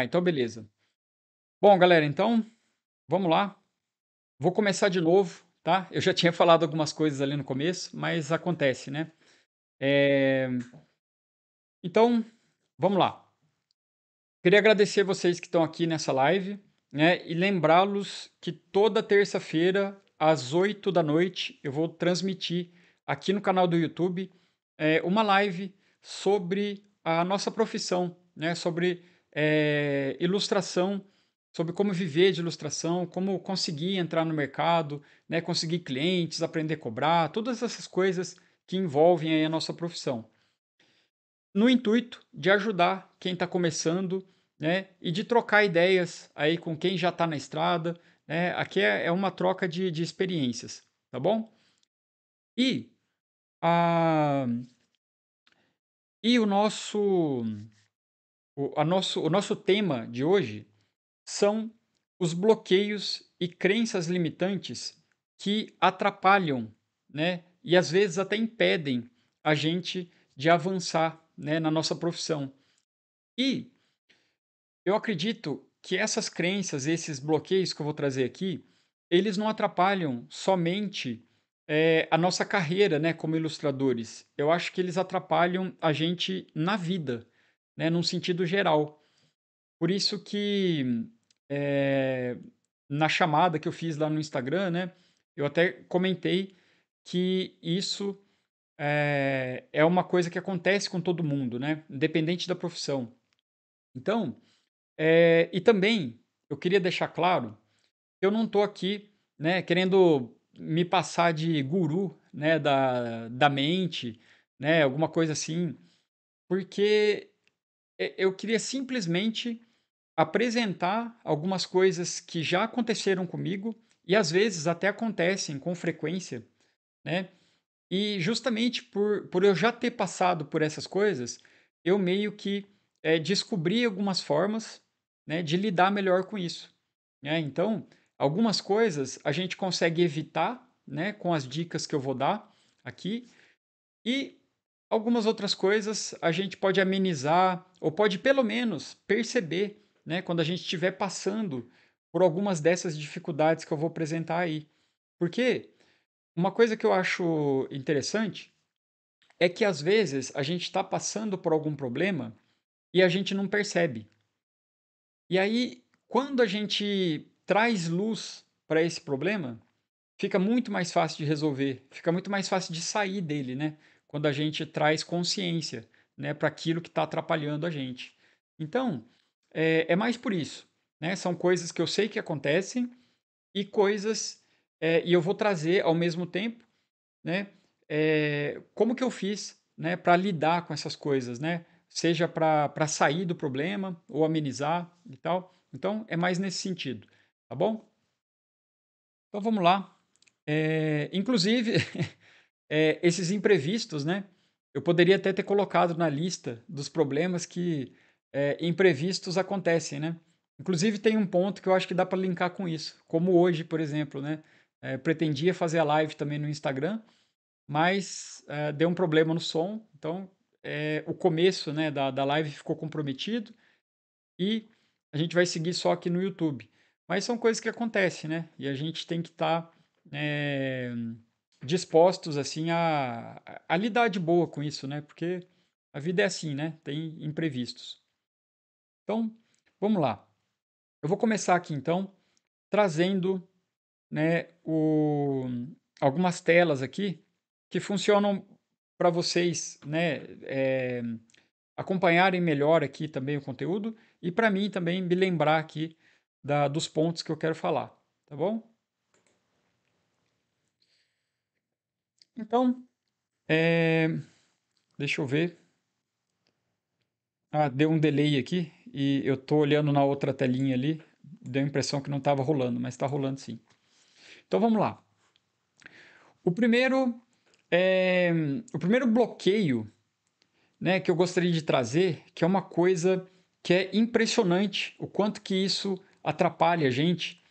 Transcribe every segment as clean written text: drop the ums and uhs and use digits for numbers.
Então beleza. Bom, galera, então vamos lá. Vou começar de novo, tá? Eu já tinha falado algumas coisas ali no começo, mas acontece, né? Eh, então, vamos lá. Queria agradecer vocês que estão aqui nessa live, né? E lembrá-los que toda terça-feira, às 8 da noite, eu vou transmitir aqui no canal do YouTube uma live sobre a nossa profissão, né? Sobre ilustração, sobre como viver de ilustração, como conseguir entrar no mercado, né? Conseguir clientes, aprender a cobrar, todas essas coisas que envolvem aí a nossa profissão no intuito de ajudar quem está começando, né, e de trocar ideias aí com quem já está na estrada, né? Aqui é uma troca de experiências, tá bom? E, a, e o nosso tema de hoje são os bloqueios e crenças limitantes que atrapalham, né, e às vezes até impedem a gente de avançar, né, na nossa profissão. E eu acredito que essas crenças, esses bloqueios que eu vou trazer aqui, eles não atrapalham somente a nossa carreira, né, como ilustradores. Eu acho que eles atrapalham a gente na vida, né, num sentido geral. Por isso que eh, na chamada que eu fiz lá no Instagram, né, eu até comentei que isso é uma coisa que acontece com todo mundo, né, independente da profissão. Então, e também eu queria deixar claro, eu não estou aqui, né, querendo me passar de guru, né, da mente, né, alguma coisa assim, porque eu queria simplesmente apresentar algumas coisas que já aconteceram comigo e às vezes até acontecem com frequência, né? E justamente por eu já ter passado por essas coisas, eu meio que descobri algumas formas, né, de lidar melhor com isso, né? Então, algumas coisas a gente consegue evitar, né, com as dicas que eu vou dar aqui, e algumas outras coisas a gente pode amenizar ou pode pelo menos perceber, né, quando a gente estiver passando por algumas dessas dificuldades que eu vou apresentar aí. Porque uma coisa que eu acho interessante é que às vezes a gente está passando por algum problema e a gente não percebe. E aí, quando a gente traz luz para esse problema, fica muito mais fácil de resolver, fica muito mais fácil de sair dele, né? Quando a gente traz consciência, né, para aquilo que está atrapalhando a gente. Então, é mais por isso, né? São coisas que eu sei que acontecem e coisas, e eu vou trazer ao mesmo tempo, né, como que eu fiz, né, para lidar com essas coisas, né? Seja para sair do problema ou amenizar e tal. Então, é mais nesse sentido, tá bom? Então vamos lá. Inclusive, esses imprevistos, né? Eu poderia até ter colocado na lista dos problemas que imprevistos acontecem, né? Inclusive tem um ponto que eu acho que dá para linkar com isso, como hoje, por exemplo, né? Pretendia fazer a live também no Instagram, mas deu um problema no som, então o começo, né, da live ficou comprometido e a gente vai seguir só aqui no YouTube. Mas são coisas que acontecem, né? E a gente tem que estar dispostos assim a lidar de boa com isso, né? Porque a vida é assim, né? Tem imprevistos. Então, vamos lá. Eu vou começar aqui então trazendo, né, algumas telas aqui que funcionam para vocês, né, acompanharem melhor aqui também o conteúdo e para mim também me lembrar aqui dos pontos que eu quero falar, tá bom? Então, eh, deixa eu ver. Deu um delay aqui e eu tô olhando na outra telinha ali. Deu a impressão que não estava rolando, mas está rolando sim. Então vamos lá. O primeiro é o primeiro bloqueio, né, que eu gostaria de trazer, que é uma coisa que é impressionante o quanto que isso atrapalha a gente,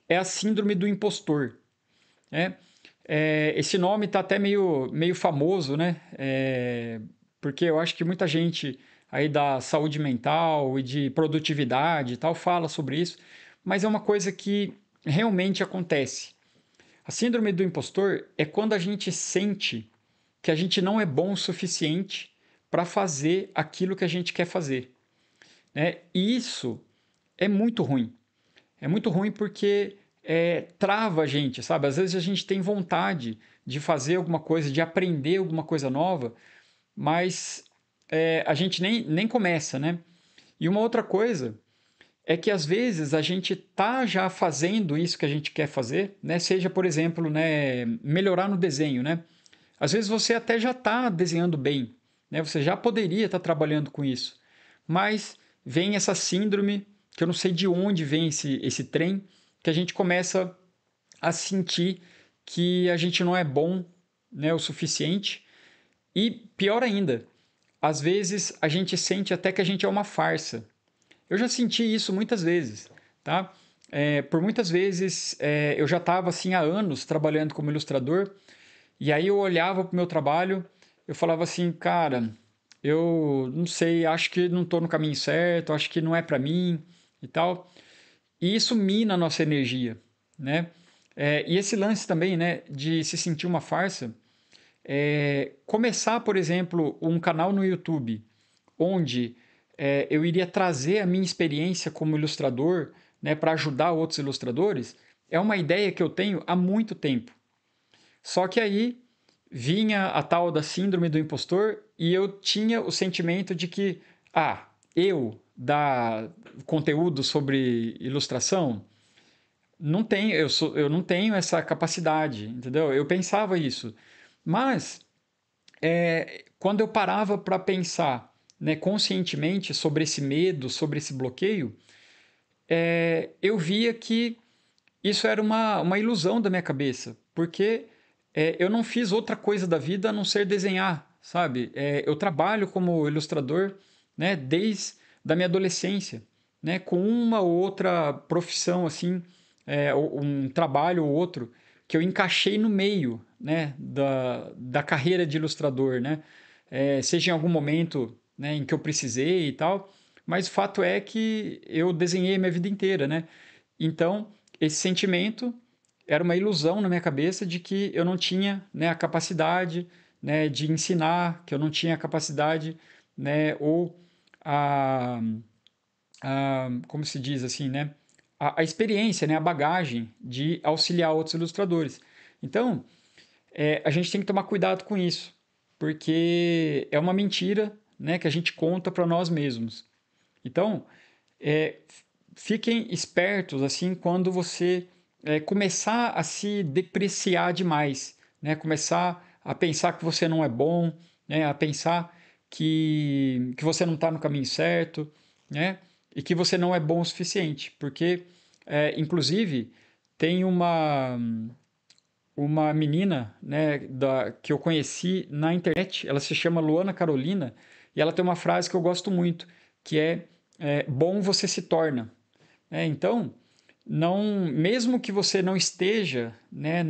é a síndrome do impostor, né? Esse nome está até meio famoso, né? Porque eu acho que muita gente aí da saúde mental e de produtividade e tal, fala sobre isso, mas é uma coisa que realmente acontece. A síndrome do impostor é quando a gente sente que a gente não é bom o suficiente para fazer aquilo que a gente quer fazer, né? E isso é muito ruim. É muito ruim porque trava a gente, sabe? Às vezes a gente tem vontade de fazer alguma coisa, de aprender alguma coisa nova, mas a gente nem começa, né? E uma outra coisa é que às vezes a gente tá já fazendo isso que a gente quer fazer, né? Seja, por exemplo, né, melhorar no desenho, né? Às vezes você até já está desenhando bem, né? Você já poderia estar trabalhando com isso, mas vem essa síndrome, que eu não sei de onde vem esse trem, que a gente começa a sentir que a gente não é bom, né, o suficiente. E pior ainda, às vezes a gente sente até que a gente é uma farsa. Eu já senti isso muitas vezes, tá? Por muitas vezes eu já estava assim há anos trabalhando como ilustrador e aí eu olhava para o meu trabalho, eu falava assim, cara, eu não sei, acho que não estou no caminho certo, acho que não é para mim e tal. E isso mina a nossa energia, né? E esse lance também, né, de se sentir uma farsa, começar, por exemplo, um canal no YouTube, onde eu iria trazer a minha experiência como ilustrador, né, para ajudar outros ilustradores, é uma ideia que eu tenho há muito tempo. Só que aí vinha a tal da síndrome do impostor e eu tinha o sentimento de que, eu dar conteúdo sobre ilustração, não tenho, eu não tenho essa capacidade, entendeu? Eu pensava isso. Mas quando eu parava para pensar, né, conscientemente sobre esse medo, sobre esse bloqueio, eu via que isso era uma ilusão da minha cabeça, porque eu não fiz outra coisa da vida a não ser desenhar, sabe? Eu trabalho como ilustrador, né, desde da minha adolescência, né, com uma ou outra profissão assim, um trabalho ou outro que eu encaixei no meio, né, da carreira de ilustrador, né? Seja em algum momento, né, em que eu precisei e tal, mas o fato é que eu desenhei a minha vida inteira, né? Então, esse sentimento era uma ilusão na minha cabeça de que eu não tinha, né, a capacidade, né, de ensinar, que eu não tinha a capacidade, né, ou a, como se diz assim, né, a experiência, né, a bagagem de auxiliar outros ilustradores. Então, a gente tem que tomar cuidado com isso, porque é uma mentira, né, que a gente conta para nós mesmos. Então, é, fiquem espertos assim quando você começar a se depreciar demais, né? Começar a pensar que você não é bom, né? A pensar que você não está no caminho certo, né? E que você não é bom o suficiente, porque inclusive tem uma menina, né, que eu conheci na internet, ela se chama Luana Carolina, e ela tem uma frase que eu gosto muito, que bom você se torna. Então, não, mesmo que você não esteja, né,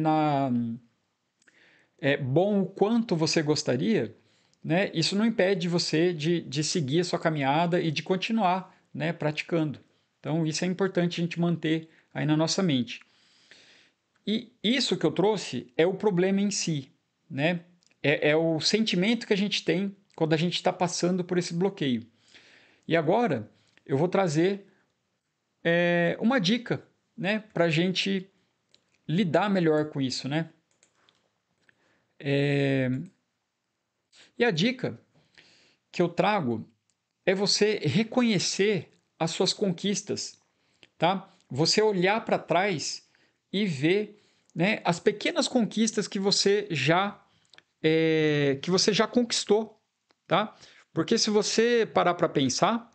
bom o quanto você gostaria, né, isso não impede você de seguir a sua caminhada e de continuar, né, praticando. Então, isso é importante a gente manter aí na nossa mente. E isso que eu trouxe é o problema em si, né? É o sentimento que a gente tem quando a gente está passando por esse bloqueio. E agora eu vou trazer uma dica, né, para a gente lidar melhor com isso, né? E a dica que eu trago é você reconhecer as suas conquistas, tá? Você olhar para trás e ver, né, as pequenas conquistas que você já conquistou, tá? Porque se você parar para pensar,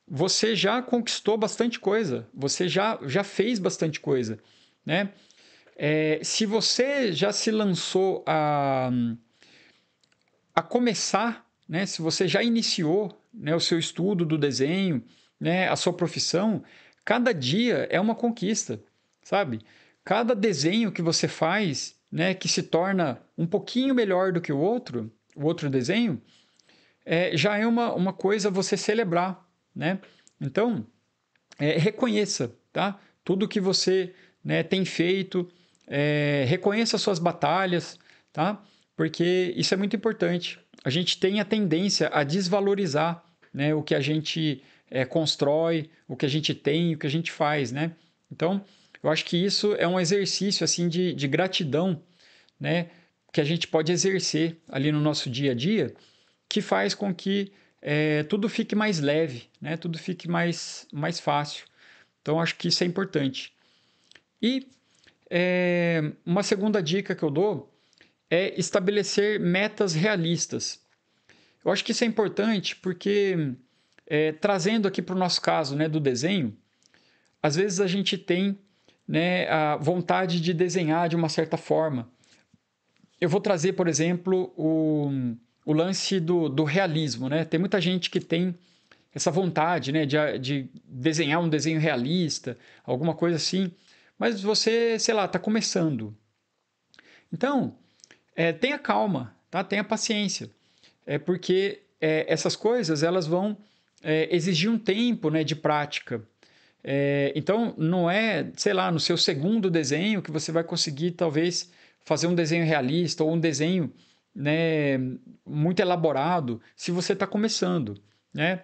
você já conquistou bastante coisa, você já fez bastante coisa, né? Se você já se lançou a começar, né? Se você já iniciou, né, o seu estudo do desenho, né, a sua profissão, cada dia é uma conquista, sabe? Cada desenho que você faz, né, que se torna um pouquinho melhor do que o outro desenho, já é uma coisa a você celebrar, né? Então, reconheça, tá? Tudo que você, né, tem feito, reconheça as suas batalhas, tá? Porque isso é muito importante. A gente tem a tendência a desvalorizar, né, o que a gente constrói, o que a gente tem, o que a gente faz, né? Então, eu acho que isso é um exercício assim de gratidão, né, que a gente pode exercer ali no nosso dia a dia, que faz com que tudo fique mais leve, né? Tudo fique mais fácil. Então, acho que isso é importante. E uma segunda dica que eu dou é estabelecer metas realistas. Eu acho que isso é importante porque, trazendo aqui para o nosso caso, né, do desenho, às vezes a gente tem, né, a vontade de desenhar de uma certa forma. Eu vou trazer, por exemplo, o lance do realismo, né? Tem muita gente que tem essa vontade, né, de desenhar um desenho realista, alguma coisa assim, mas você, sei lá, está começando. Então, tenha calma, tá? Tenha paciência. Porque essas coisas elas vão exigir um tempo, né, de prática. Então, não é, sei lá, no seu segundo desenho que você vai conseguir, talvez, fazer um desenho realista ou um desenho, né, muito elaborado, se você está começando, né?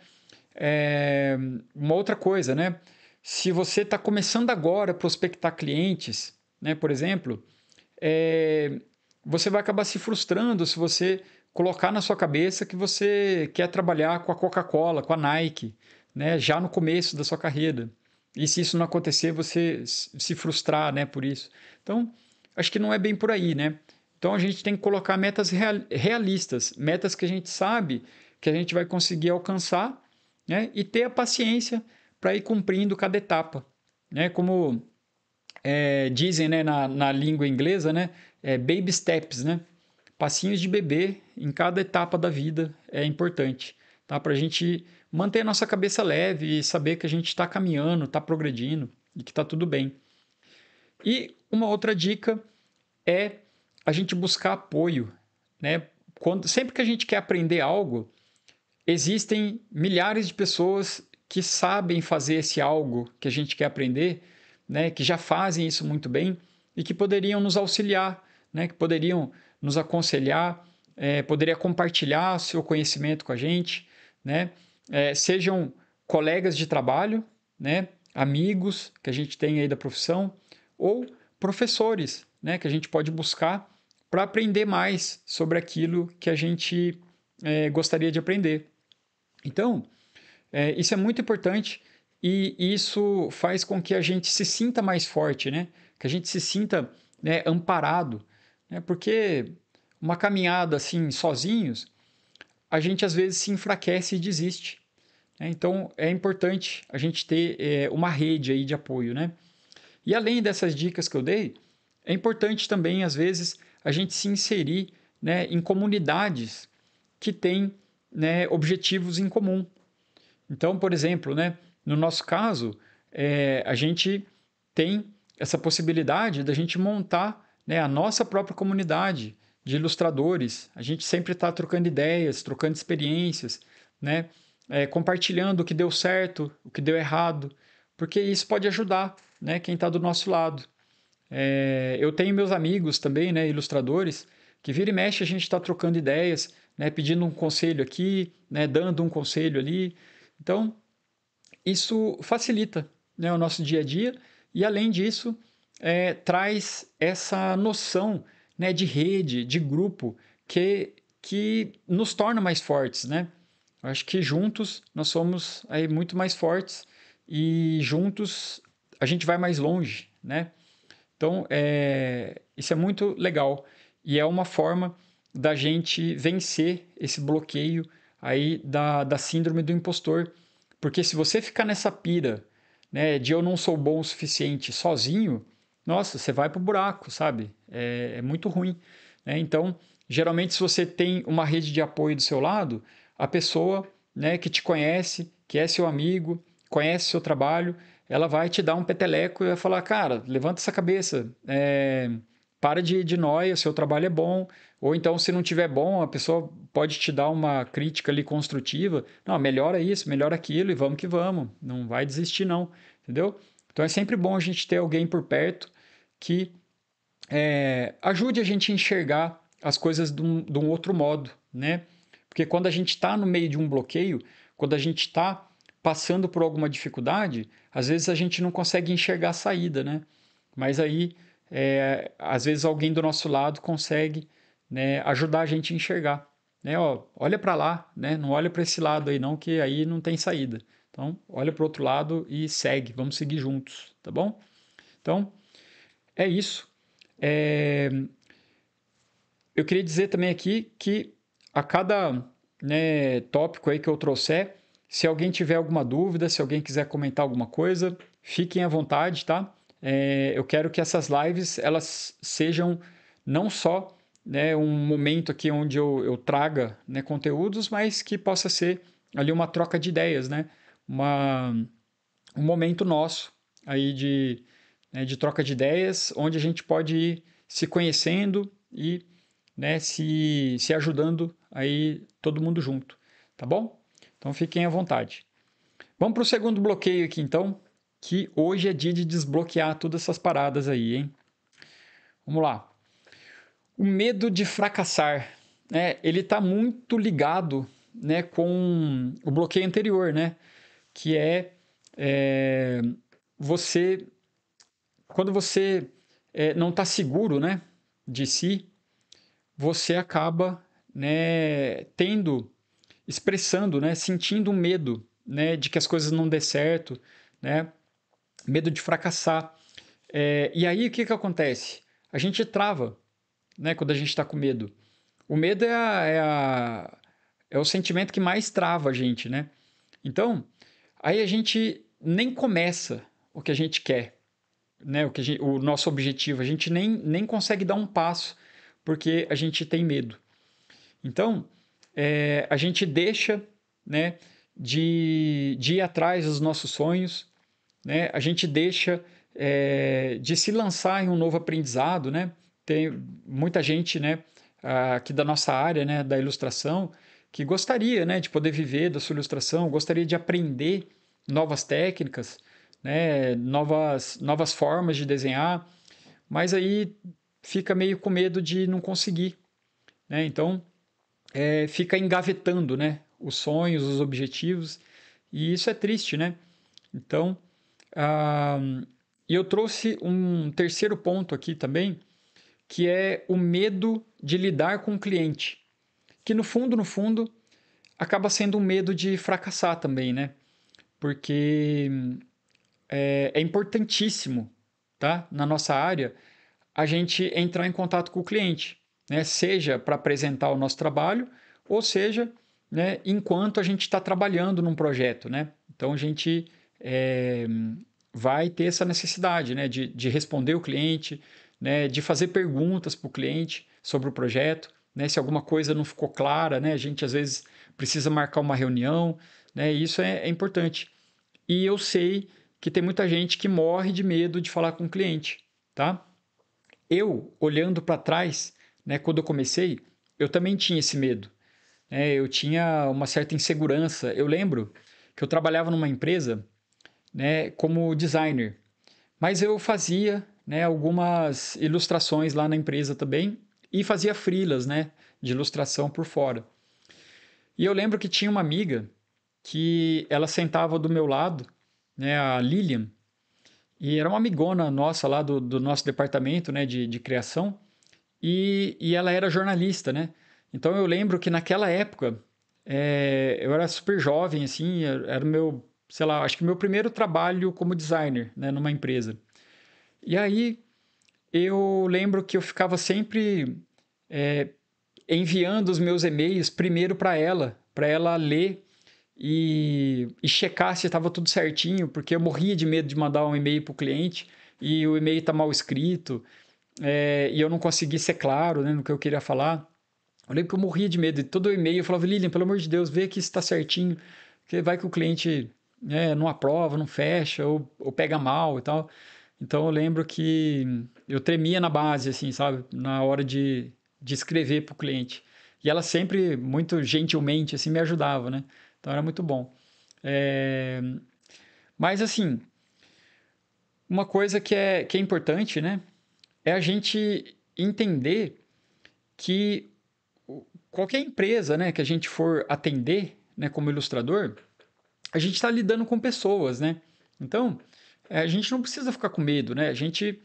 Uma outra coisa, né? Se você está começando agora a prospectar clientes, né, por exemplo, é, você vai acabar se frustrando se você colocar na sua cabeça que você quer trabalhar com a Coca-Cola, com a Nike, né, já no começo da sua carreira. E se isso não acontecer, você se frustrar, né, por isso. Então, acho que não é bem por aí, né? Então a gente tem que colocar metas realistas, metas que a gente sabe que a gente vai conseguir alcançar, né? E ter a paciência para ir cumprindo cada etapa, né? Como dizem, né, na língua inglesa, né, baby steps, né? Passinhos de bebê em cada etapa da vida é importante, tá? Para a gente manter a nossa cabeça leve e saber que a gente está caminhando, está progredindo e que está tudo bem. E uma outra dica é a gente buscar apoio, né? Sempre que a gente quer aprender algo, existem milhares de pessoas que sabem fazer esse algo que a gente quer aprender, né? Que já fazem isso muito bem e que poderiam nos auxiliar, né? Que poderiam nos aconselhar, poderia compartilhar seu conhecimento com a gente, né? Sejam colegas de trabalho, né? Amigos que a gente tem aí da profissão ou professores, né? Que a gente pode buscar para aprender mais sobre aquilo que a gente gostaria de aprender. Então, isso é muito importante e isso faz com que a gente se sinta mais forte, né? Que a gente se sinta, né, amparado, né? Porque uma caminhada assim, sozinhos, a gente às vezes se enfraquece e desiste, né? Então, é importante a gente ter uma rede aí de apoio, né? E além dessas dicas que eu dei, é importante também, às vezes, a gente se inserir, né, em comunidades que têm, né, objetivos em comum. Então, por exemplo, né, no nosso caso, a gente tem essa possibilidade da gente montar, né, a nossa própria comunidade de ilustradores. A gente sempre está trocando ideias, trocando experiências, né, compartilhando o que deu certo, o que deu errado, porque isso pode ajudar, né, quem está do nosso lado. Eu tenho meus amigos também, né, ilustradores, que vira e mexe a gente está trocando ideias, né, pedindo um conselho aqui, né, dando um conselho ali. Então, isso facilita, né, o nosso dia a dia e, além disso, traz essa noção, né, de rede, de grupo, que nos torna mais fortes, né? Acho que juntos nós somos aí muito mais fortes e juntos a gente vai mais longe, né? Então, isso é muito legal e é uma forma da gente vencer esse bloqueio aí da síndrome do impostor. Porque se você ficar nessa pira, né, de eu não sou bom o suficiente sozinho, nossa, você vai pro buraco, sabe? É muito ruim, né? Então, geralmente, se você tem uma rede de apoio do seu lado, a pessoa, né, que te conhece, que é seu amigo, conhece seu trabalho, ela vai te dar um peteleco e vai falar, cara, levanta essa cabeça, para de nóia, seu trabalho é bom. Ou então, se não tiver bom, a pessoa pode te dar uma crítica ali construtiva. Não, melhora isso, melhora aquilo e vamos que vamos. Não vai desistir, não. Entendeu? Então é sempre bom a gente ter alguém por perto que ajude a gente a enxergar as coisas de um outro modo, né? Porque quando a gente está no meio de um bloqueio, quando a gente está passando por alguma dificuldade, às vezes a gente não consegue enxergar a saída, né? Mas aí, às vezes alguém do nosso lado consegue, né, ajudar a gente a enxergar. Né? Ó, olha para lá, né? Não olha para esse lado aí não, que aí não tem saída. Então, olha para o outro lado e segue, vamos seguir juntos, tá bom? Então, é isso. É, eu queria dizer também aqui que a cada, né, tópico aí que eu trouxer, se alguém tiver alguma dúvida, se alguém quiser comentar alguma coisa, fiquem à vontade, tá? Eu quero que essas lives elas sejam não só, né, um momento aqui onde eu traga, né, conteúdos, mas que possa ser ali uma troca de ideias, né? Uma, um momento nosso aí de troca de ideias, onde a gente pode ir se conhecendo e, né, se ajudando aí todo mundo junto, tá bom? Então fiquem à vontade. Vamos para o segundo bloqueio aqui então, que hoje é dia de desbloquear todas essas paradas aí, hein? Vamos lá. O medo de fracassar, né? Ele está muito ligado, né, com o bloqueio anterior, né? Que é você quando você não está seguro, né, de si, você acaba, né, expressando, né, sentindo um medo, né, de que as coisas não dê certo, né, medo de fracassar. E aí o que que acontece? A gente trava, né, quando a gente está com medo. O medo é o sentimento que mais trava a gente, né? Então, aí a gente nem começa o que a gente quer, né, o nosso objetivo, a gente nem consegue dar um passo porque a gente tem medo. Então, a gente deixa, né, de ir atrás dos nossos sonhos, né, a gente deixa de se lançar em um novo aprendizado, né? Tem muita gente, né, aqui da nossa área, né, da ilustração, que gostaria, né, de poder viver da sua ilustração, gostaria de aprender novas técnicas, né, novas formas de desenhar, mas aí fica meio com medo de não conseguir, né? Então, fica engavetando, né, os sonhos, os objetivos, e isso é triste, né? Então, ah, e eu trouxe um terceiro ponto aqui também, que é o medo de lidar com o cliente, que no fundo, acaba sendo um medo de fracassar também, né? Porque é importantíssimo, tá? Na nossa área, a gente entrar em contato com o cliente, né? Seja para apresentar o nosso trabalho, ou seja, né, enquanto a gente está trabalhando num projeto, né? Então a gente é, vai ter essa necessidade, né, de responder o cliente, né, de fazer perguntas para o cliente sobre o projeto, né? Se alguma coisa não ficou clara, né? A gente às vezes precisa marcar uma reunião, né? E isso é importante. E eu sei que tem muita gente que morre de medo de falar com o cliente, tá? Eu, olhando para trás, né, quando eu comecei, eu também tinha esse medo. Né? Eu tinha uma certa insegurança. Eu lembro que eu trabalhava numa empresa, né, como designer, mas eu fazia, né, algumas ilustrações lá na empresa também e fazia freelas, né, de ilustração por fora. E eu lembro que tinha uma amiga que ela sentava do meu lado, né, a Lilian, e era uma amigona nossa lá do nosso departamento, né, de criação, e ela era jornalista, né? Então eu lembro que naquela época eu era super jovem, assim, era o meu, sei lá, acho que meu primeiro trabalho como designer, né, numa empresa. E aí eu lembro que eu ficava sempre enviando os meus e-mails primeiro para ela ler e checar se estava tudo certinho, porque eu morria de medo de mandar um e-mail para o cliente e o e-mail tá mal escrito, e eu não consegui ser claro, né, no que eu queria falar. Eu lembro que eu morria de medo. E todo o e-mail eu falava, Lilian, pelo amor de Deus, vê que está certinho, porque vai que o cliente, né, não aprova, não fecha, ou pega mal e tal. Então eu lembro que eu tremia na base, assim, sabe? Na hora de escrever para o cliente. E ela sempre, muito gentilmente, assim, me ajudava, né? Então era muito bom. É, Mas, assim, uma coisa que é importante, né? É a gente entender que qualquer empresa, né, que a gente for atender, né, como ilustrador, a gente está lidando com pessoas, né? Então, a gente não precisa ficar com medo, né? A gente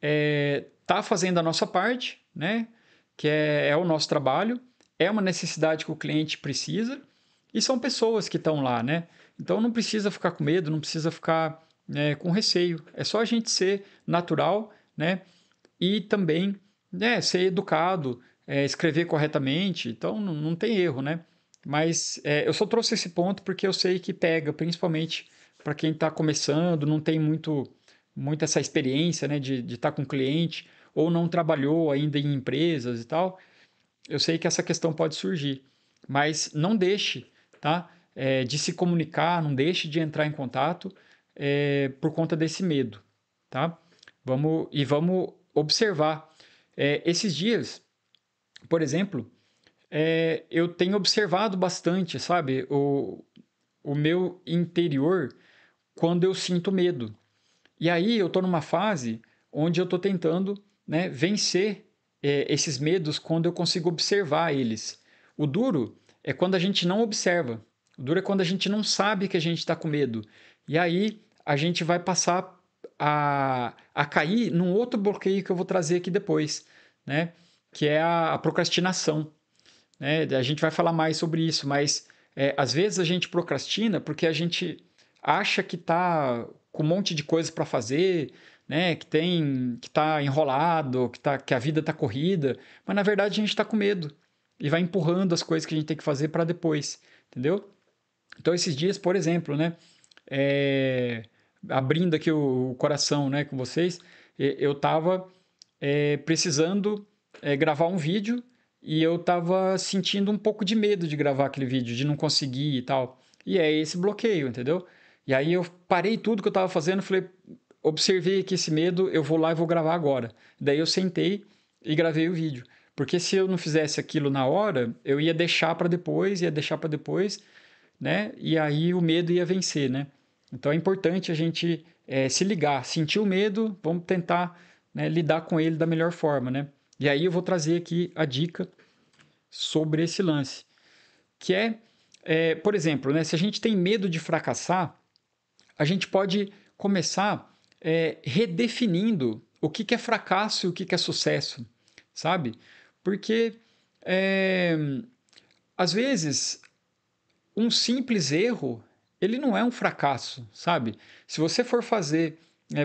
está fazendo a nossa parte, né? Que é o nosso trabalho, é uma necessidade que o cliente precisa e são pessoas que estão lá, né? Então não precisa ficar com medo, não precisa ficar, né, com receio. É só a gente ser natural, né? E também, né, ser educado, escrever corretamente. Então não tem erro, né? Mas eu só trouxe esse ponto porque eu sei que pega, principalmente para quem está começando, não tem muito essa experiência, né, de estar com cliente ou não trabalhou ainda em empresas e tal. Eu sei que essa questão pode surgir, mas não deixe, tá, de se comunicar, não deixe de entrar em contato por conta desse medo, tá? Vamos observar. Esses dias, por exemplo, eu tenho observado bastante, sabe, o meu interior quando eu sinto medo. E aí eu estou numa fase onde eu estou tentando, né, vencer esses medos quando eu consigo observar eles. O duro é quando a gente não observa. O duro é quando a gente não sabe que a gente está com medo. E aí a gente vai passar a cair num outro bloqueio que eu vou trazer aqui depois, né? Que é a procrastinação, né? A gente vai falar mais sobre isso, mas às vezes a gente procrastina porque a gente acha que está com um monte de coisa para fazer, né? Que está enrolado, que a vida está corrida, mas na verdade a gente está com medo e vai empurrando as coisas que a gente tem que fazer para depois, entendeu? Então esses dias, por exemplo, né? É, Abrindo aqui o coração, né, com vocês, eu estava precisando gravar um vídeo e eu estava sentindo um pouco de medo de gravar aquele vídeo, de não conseguir e tal. E é esse bloqueio, entendeu? E aí eu parei tudo que eu estava fazendo, falei, observei aqui esse medo, eu vou lá e vou gravar agora. Daí eu sentei e gravei o vídeo. Porque se eu não fizesse aquilo na hora, eu ia deixar para depois, né? E aí o medo ia vencer, né? Então é importante a gente se ligar, sentir o medo, vamos tentar, né, lidar com ele da melhor forma, né? E aí eu vou trazer aqui a dica sobre esse lance, que por exemplo, né, se a gente tem medo de fracassar, a gente pode começar redefinindo o que é fracasso e o que é sucesso, sabe? Porque é, às vezes um simples erro, ele não é um fracasso, sabe? Se você for fazer,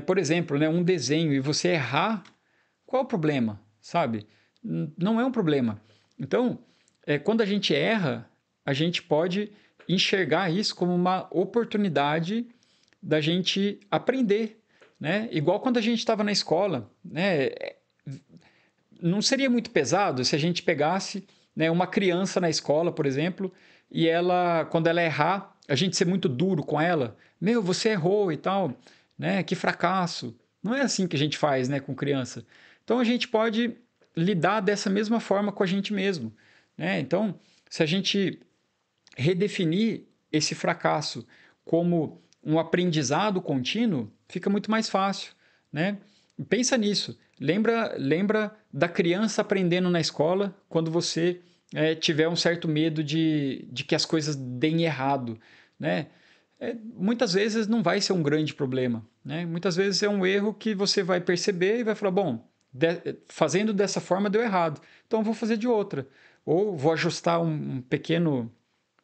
por exemplo, né, um desenho e você errar, qual é o problema, sabe? Não é um problema. Então, quando a gente erra, a gente pode enxergar isso como uma oportunidade da gente aprender, né? Igual quando a gente estava na escola, né? Não seria muito pesado se a gente pegasse, né, uma criança na escola, por exemplo, e ela, quando ela errar, a gente ser muito duro com ela. Meu, você errou e tal, né? Que fracasso. Não é assim que a gente faz, né, com criança. Então a gente pode lidar dessa mesma forma com a gente mesmo, né? Então, se a gente redefinir esse fracasso como um aprendizado contínuo, fica muito mais fácil, né? Pensa nisso. Lembra da criança aprendendo na escola quando você tiver um certo medo de que as coisas deem errado, né? Muitas vezes não vai ser um grande problema, né? Muitas vezes é um erro que você vai perceber e vai falar, bom, fazendo dessa forma deu errado, então vou fazer de outra. Ou vou ajustar um pequeno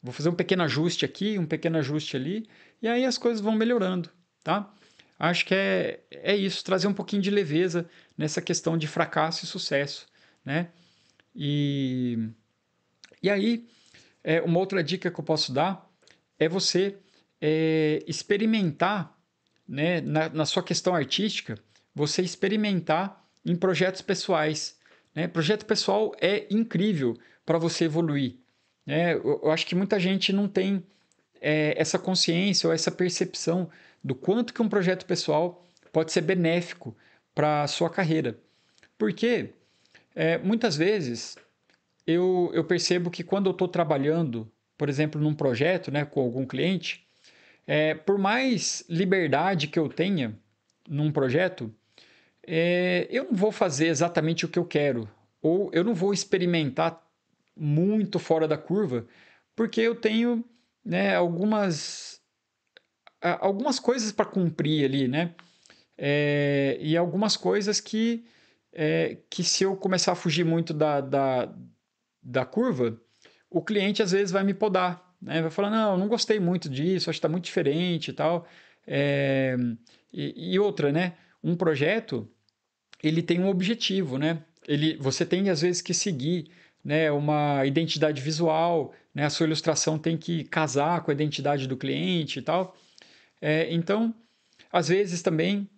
Vou fazer um pequeno ajuste aqui, um pequeno ajuste ali, e aí as coisas vão melhorando, tá? Acho que é isso, trazer um pouquinho de leveza nessa questão de fracasso e sucesso, né? E, e aí, uma outra dica que eu posso dar é você experimentar, né, na sua questão artística, você experimentar em projetos pessoais, né? Projeto pessoal é incrível para você evoluir, né? Eu acho que muita gente não tem essa consciência ou essa percepção do quanto que um projeto pessoal pode ser benéfico para a sua carreira. Porque muitas vezes eu percebo que quando eu estou trabalhando, por exemplo, num projeto, né, com algum cliente, por mais liberdade que eu tenha num projeto, eu não vou fazer exatamente o que eu quero, ou eu não vou experimentar muito fora da curva, porque eu tenho, né, algumas coisas para cumprir ali, né? E algumas coisas que se eu começar a fugir muito da curva, o cliente às vezes vai me podar, né? Vai falar, não, não gostei muito disso, acho que está muito diferente e tal. É, e outra, né? Um projeto, ele tem um objetivo, né? Você tem às vezes que seguir, né, uma identidade visual, né? A sua ilustração tem que casar com a identidade do cliente e tal. Então, às vezes também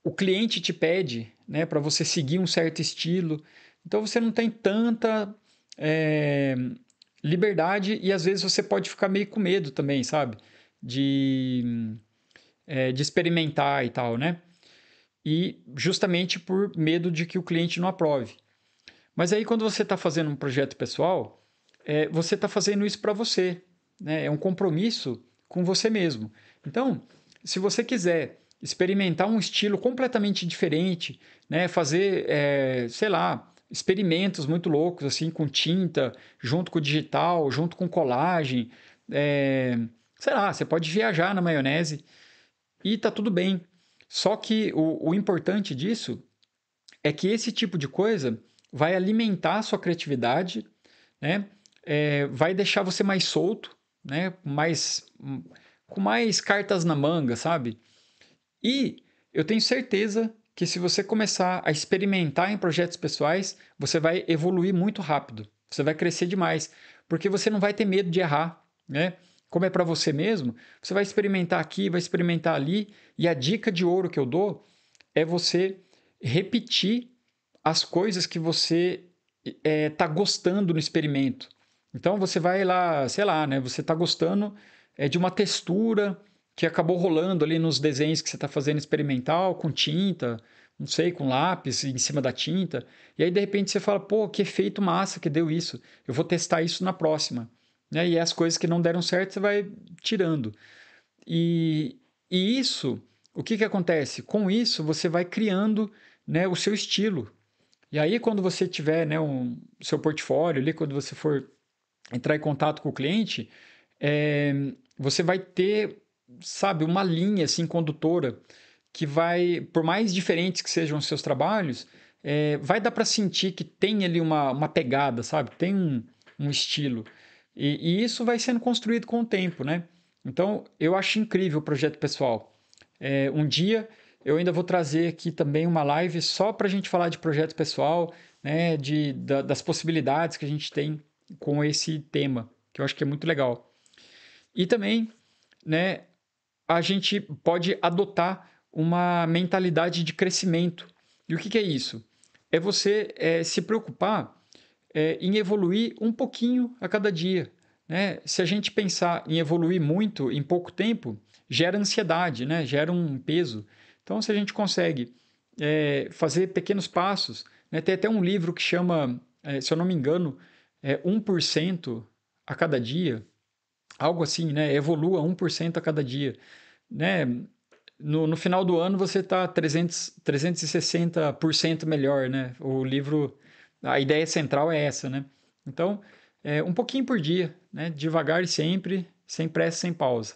o cliente te pede, né, para você seguir um certo estilo. Então você não tem tanta é, liberdade e às vezes você pode ficar meio com medo também, sabe? De experimentar e tal, né? E justamente por medo de que o cliente não aprove. Mas aí quando você está fazendo um projeto pessoal, você está fazendo isso para você, né? É um compromisso com você mesmo. Então, se você quiser experimentar um estilo completamente diferente, né? Fazer, sei lá, experimentos muito loucos assim com tinta, junto com o digital, junto com colagem, sei lá, você pode viajar na maionese e tá tudo bem. Só que o importante disso é que esse tipo de coisa vai alimentar a sua criatividade, né? Vai deixar você mais solto, né? Com mais cartas na manga, sabe? E eu tenho certeza que se você começar a experimentar em projetos pessoais, você vai evoluir muito rápido. Você vai crescer demais, porque você não vai ter medo de errar, né? Como é para você mesmo, você vai experimentar aqui, vai experimentar ali, e a dica de ouro que eu dou é você repetir as coisas que você está gostando no experimento. Então você vai lá, sei lá, né? Você está gostando de uma textura que acabou rolando ali nos desenhos que você está fazendo experimental, com tinta, não sei, com lápis em cima da tinta. E aí de repente você fala, pô, que efeito massa que deu isso. Eu vou testar isso na próxima. Né? E as coisas que não deram certo você vai tirando. E, e isso, o que acontece? Com isso, você vai criando, né, o seu estilo. E aí, quando você tiver, né, seu portfólio ali, quando você for entrar em contato com o cliente, é, você vai ter, sabe, uma linha assim condutora que vai, por mais diferentes que sejam os seus trabalhos, vai dar para sentir que tem ali uma pegada, sabe? Tem um estilo. E isso vai sendo construído com o tempo, né? Então, eu acho incrível o projeto pessoal. Um dia eu ainda vou trazer aqui também uma live só para a gente falar de projeto pessoal, né? Das possibilidades que a gente tem com esse tema, que eu acho que é muito legal. E também, né, a gente pode adotar uma mentalidade de crescimento. E o que é isso? É você se preocupar em evoluir um pouquinho a cada dia. Né? Se a gente pensar em evoluir muito em pouco tempo, gera ansiedade, né? Gera um peso. Então, se a gente consegue fazer pequenos passos, né? Tem até um livro que chama, se eu não me engano, 1% a cada dia, algo assim, né? Evolua 1% a cada dia. Né? No final do ano você está 360% melhor, né? O livro, a ideia central é essa, né? Então, um pouquinho por dia, né? Devagar e sempre, sem pressa, sem pausa.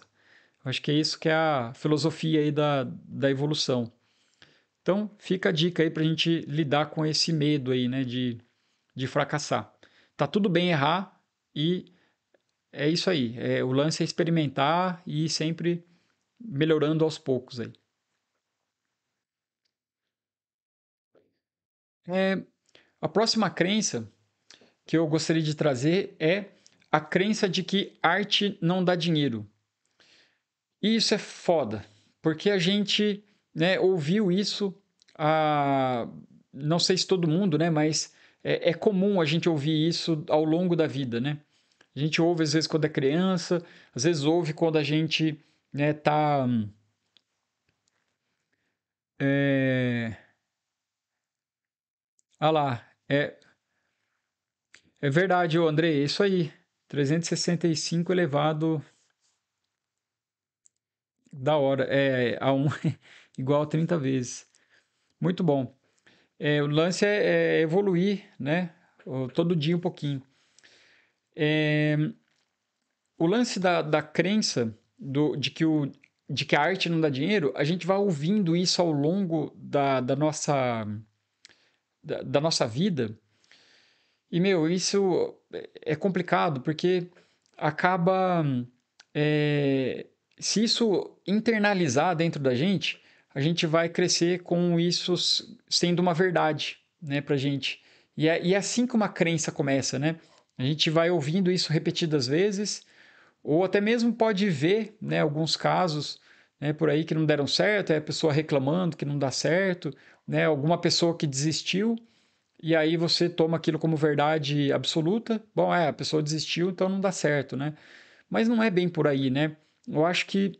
Acho que é isso que é a filosofia aí da evolução. Então, fica a dica aí para a gente lidar com esse medo aí, né? De fracassar. Tá tudo bem errar e é isso aí. O lance é experimentar e ir sempre melhorando aos poucos aí. É, a próxima crença que eu gostaria de trazer é a crença de que arte não dá dinheiro. E isso é foda, porque a gente, né, ouviu isso, a, não sei se todo mundo, né, mas é comum a gente ouvir isso ao longo da vida, né? A gente ouve às vezes quando é criança, às vezes ouve quando a gente, né, tá É... Ah lá, é verdade, ô André, é isso aí. 365 elevado da hora. É a 1 igual a 30 vezes. Muito bom. O lance é evoluir, né? Todo dia um pouquinho. É, o lance da crença de que a arte não dá dinheiro, a gente vai ouvindo isso ao longo da nossa vida. E, meu, isso é complicado, porque acaba. é, Se isso internalizar dentro da gente, a gente vai crescer com isso sendo uma verdade, né, pra gente. E é assim que uma crença começa, né? A gente vai ouvindo isso repetidas vezes, ou até mesmo pode ver, né, alguns casos, né, por aí que não deram certo, é a pessoa reclamando que não dá certo, né, alguma pessoa que desistiu, e aí você toma aquilo como verdade absoluta. Bom, a pessoa desistiu, então não dá certo, né? Mas não é bem por aí, né? Eu acho que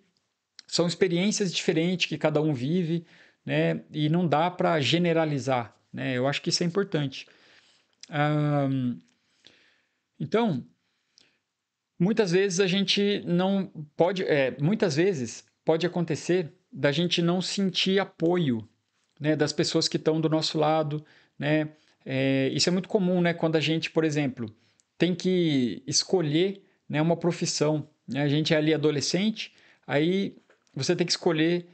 são experiências diferentes que cada um vive, né? E não dá para generalizar, né? Eu acho que isso é importante. Ah, então, muitas vezes a gente não pode, muitas vezes pode acontecer da gente não sentir apoio, né, das pessoas que estão do nosso lado, né? Isso é muito comum, né? Quando a gente, por exemplo, tem que escolher, né, uma profissão, né? A gente é ali adolescente, aí você tem que escolher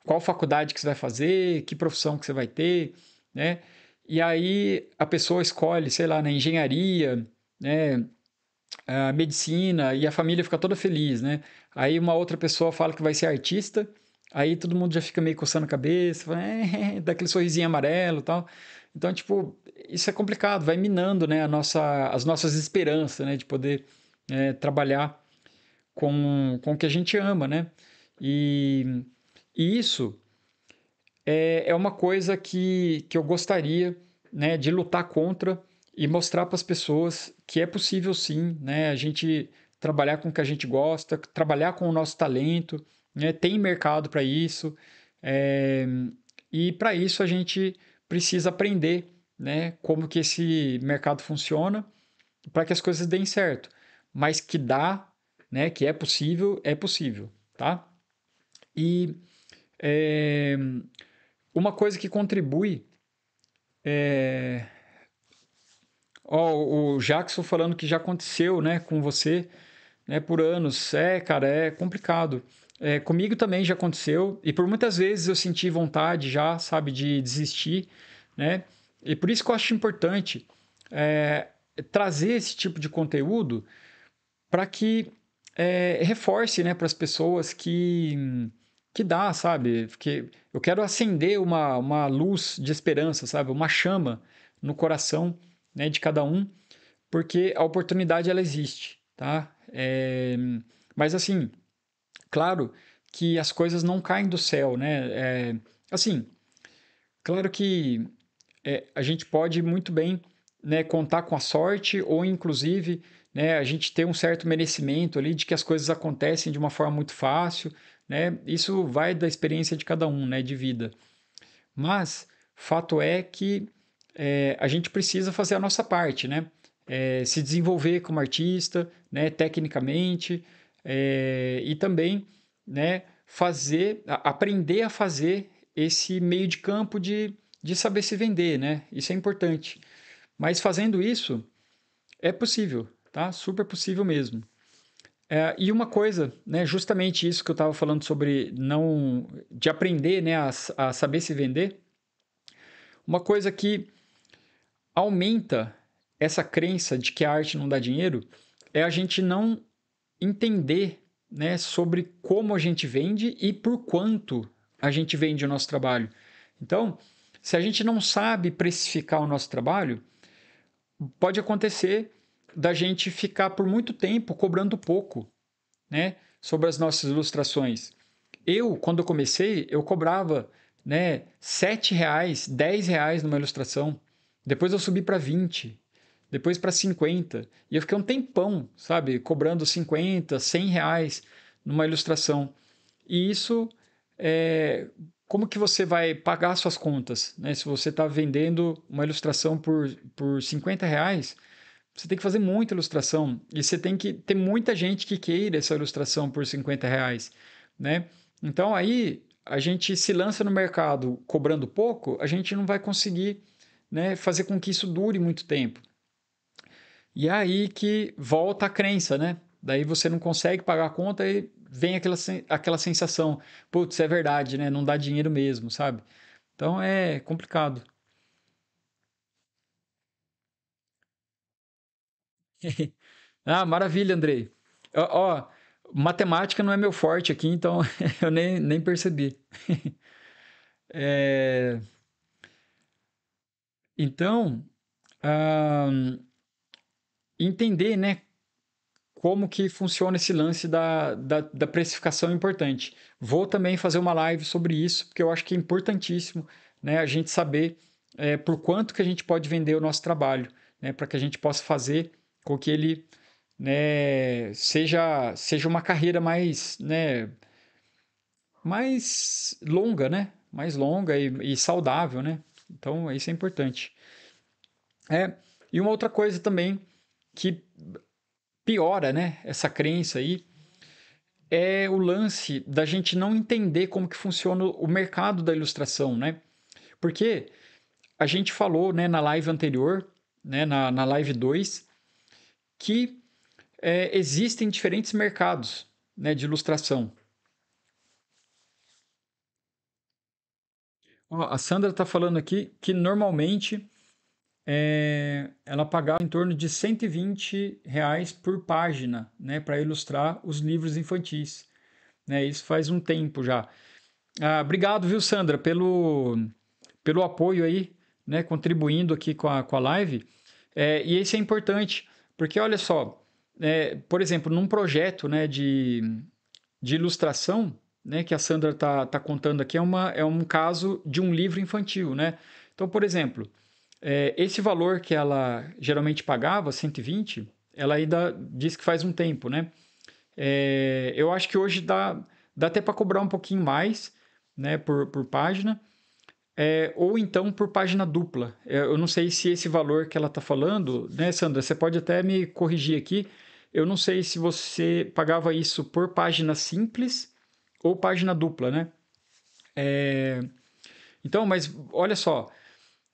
qual faculdade que você vai fazer, que profissão que você vai ter, né? E aí a pessoa escolhe, sei lá, na engenharia, né, a medicina, e a família fica toda feliz, né? Aí uma outra pessoa fala que vai ser artista, aí todo mundo já fica meio coçando a cabeça, fala, dá aquele sorrisinho amarelo e tal. Então, tipo, isso é complicado, vai minando, né, as nossas esperanças, né, de poder trabalhar com o que a gente ama, né? E, e isso é uma coisa que eu gostaria, né, de lutar contra e mostrar para as pessoas que é possível sim, né, a gente trabalhar com o que a gente gosta, trabalhar com o nosso talento, né, tem mercado para isso, é, e para isso a gente precisa aprender, né, como que esse mercado funciona para que as coisas deem certo, mas que dá, né, que é possível, tá? E é, uma coisa que contribui. Ó, o Jackson falando que já aconteceu, né, com você, né, por anos. Cara, é complicado. Comigo também já aconteceu, e por muitas vezes eu senti vontade já, sabe, de desistir, né? E por isso que eu acho importante é, trazer esse tipo de conteúdo para que reforce, né, para as pessoas que dá, sabe? Porque eu quero acender uma luz de esperança, sabe? Uma chama no coração, né, de cada um, porque a oportunidade ela existe, tá? Mas assim, claro que as coisas não caem do céu, né? Assim, claro que a gente pode muito bem, né, contar com a sorte ou inclusive, né, a gente ter um certo merecimento ali de que as coisas acontecem de uma forma muito fácil, né? Isso vai da experiência de cada um, né, de vida. Mas fato é que a gente precisa fazer a nossa parte, né? Se desenvolver como artista, né, tecnicamente, e também, né, aprender a fazer esse meio de campo de saber se vender, né? Isso é importante. Mas fazendo isso, é possível, tá? Super possível mesmo. E uma coisa, né, justamente isso que eu estava falando sobre não de aprender, né, a saber se vender, uma coisa que aumenta essa crença de que a arte não dá dinheiro é a gente não entender, né, sobre como a gente vende e por quanto a gente vende o nosso trabalho. Então, se a gente não sabe precificar o nosso trabalho, pode acontecer da gente ficar por muito tempo cobrando pouco, né, sobre as nossas ilustrações. Quando eu comecei, eu cobrava, né, R$ 7, R$ 10 numa ilustração. Depois eu subi para 20, depois para 50. E eu fiquei um tempão, sabe, cobrando 50, R$ 100 numa ilustração. E isso, é, como que você vai pagar suas contas, né? Se você está vendendo uma ilustração por R$ 50, você tem que fazer muita ilustração e você tem que ter muita gente que queira essa ilustração por R$ 50, né? Então aí a gente se lança no mercado cobrando pouco, a gente não vai conseguir, né, fazer com que isso dure muito tempo. E é aí que volta a crença, né? Daí você não consegue pagar a conta e vem aquela sensação, putz, é verdade, né? Não dá dinheiro mesmo, sabe? Então é complicado. Ah, maravilha, Andrei. Ó, matemática não é meu forte aqui, então eu nem percebi. É, então, ah, entender, né, como que funciona esse lance da precificação é importante. Vou também fazer uma live sobre isso, porque eu acho que é importantíssimo, né, a gente saber por quanto que a gente pode vender o nosso trabalho, né, para que a gente possa fazer com que ele, né, seja uma carreira mais, né, mais longa, né, mais longa e saudável, né. Então, isso é importante. E uma outra coisa também que piora, né, essa crença aí, é o lance da gente não entender como que funciona o mercado da ilustração, né? Porque a gente falou, né, na live anterior, né, na live 2, que existem diferentes mercados, né, de ilustração. Ó, a Sandra está falando aqui que normalmente ela pagava em torno de R$ 120 por página, né, para ilustrar os livros infantis. Né? Isso faz um tempo já. Ah, obrigado, viu, Sandra, pelo apoio aí, né, contribuindo aqui com a live. E isso é importante, porque olha só, por exemplo, num projeto, né, de ilustração, né, que a Sandra tá contando aqui, é um caso de um livro infantil, né? Então, por exemplo, esse valor que ela geralmente pagava, 120, ela ainda diz que faz um tempo, né? Eu acho que hoje dá até para cobrar um pouquinho mais, né, por página, ou então por página dupla. Eu não sei se esse valor que ela está falando, né, Sandra, você pode até me corrigir aqui. Eu não sei se você pagava isso por página simples ou página dupla, né? Então, mas olha só,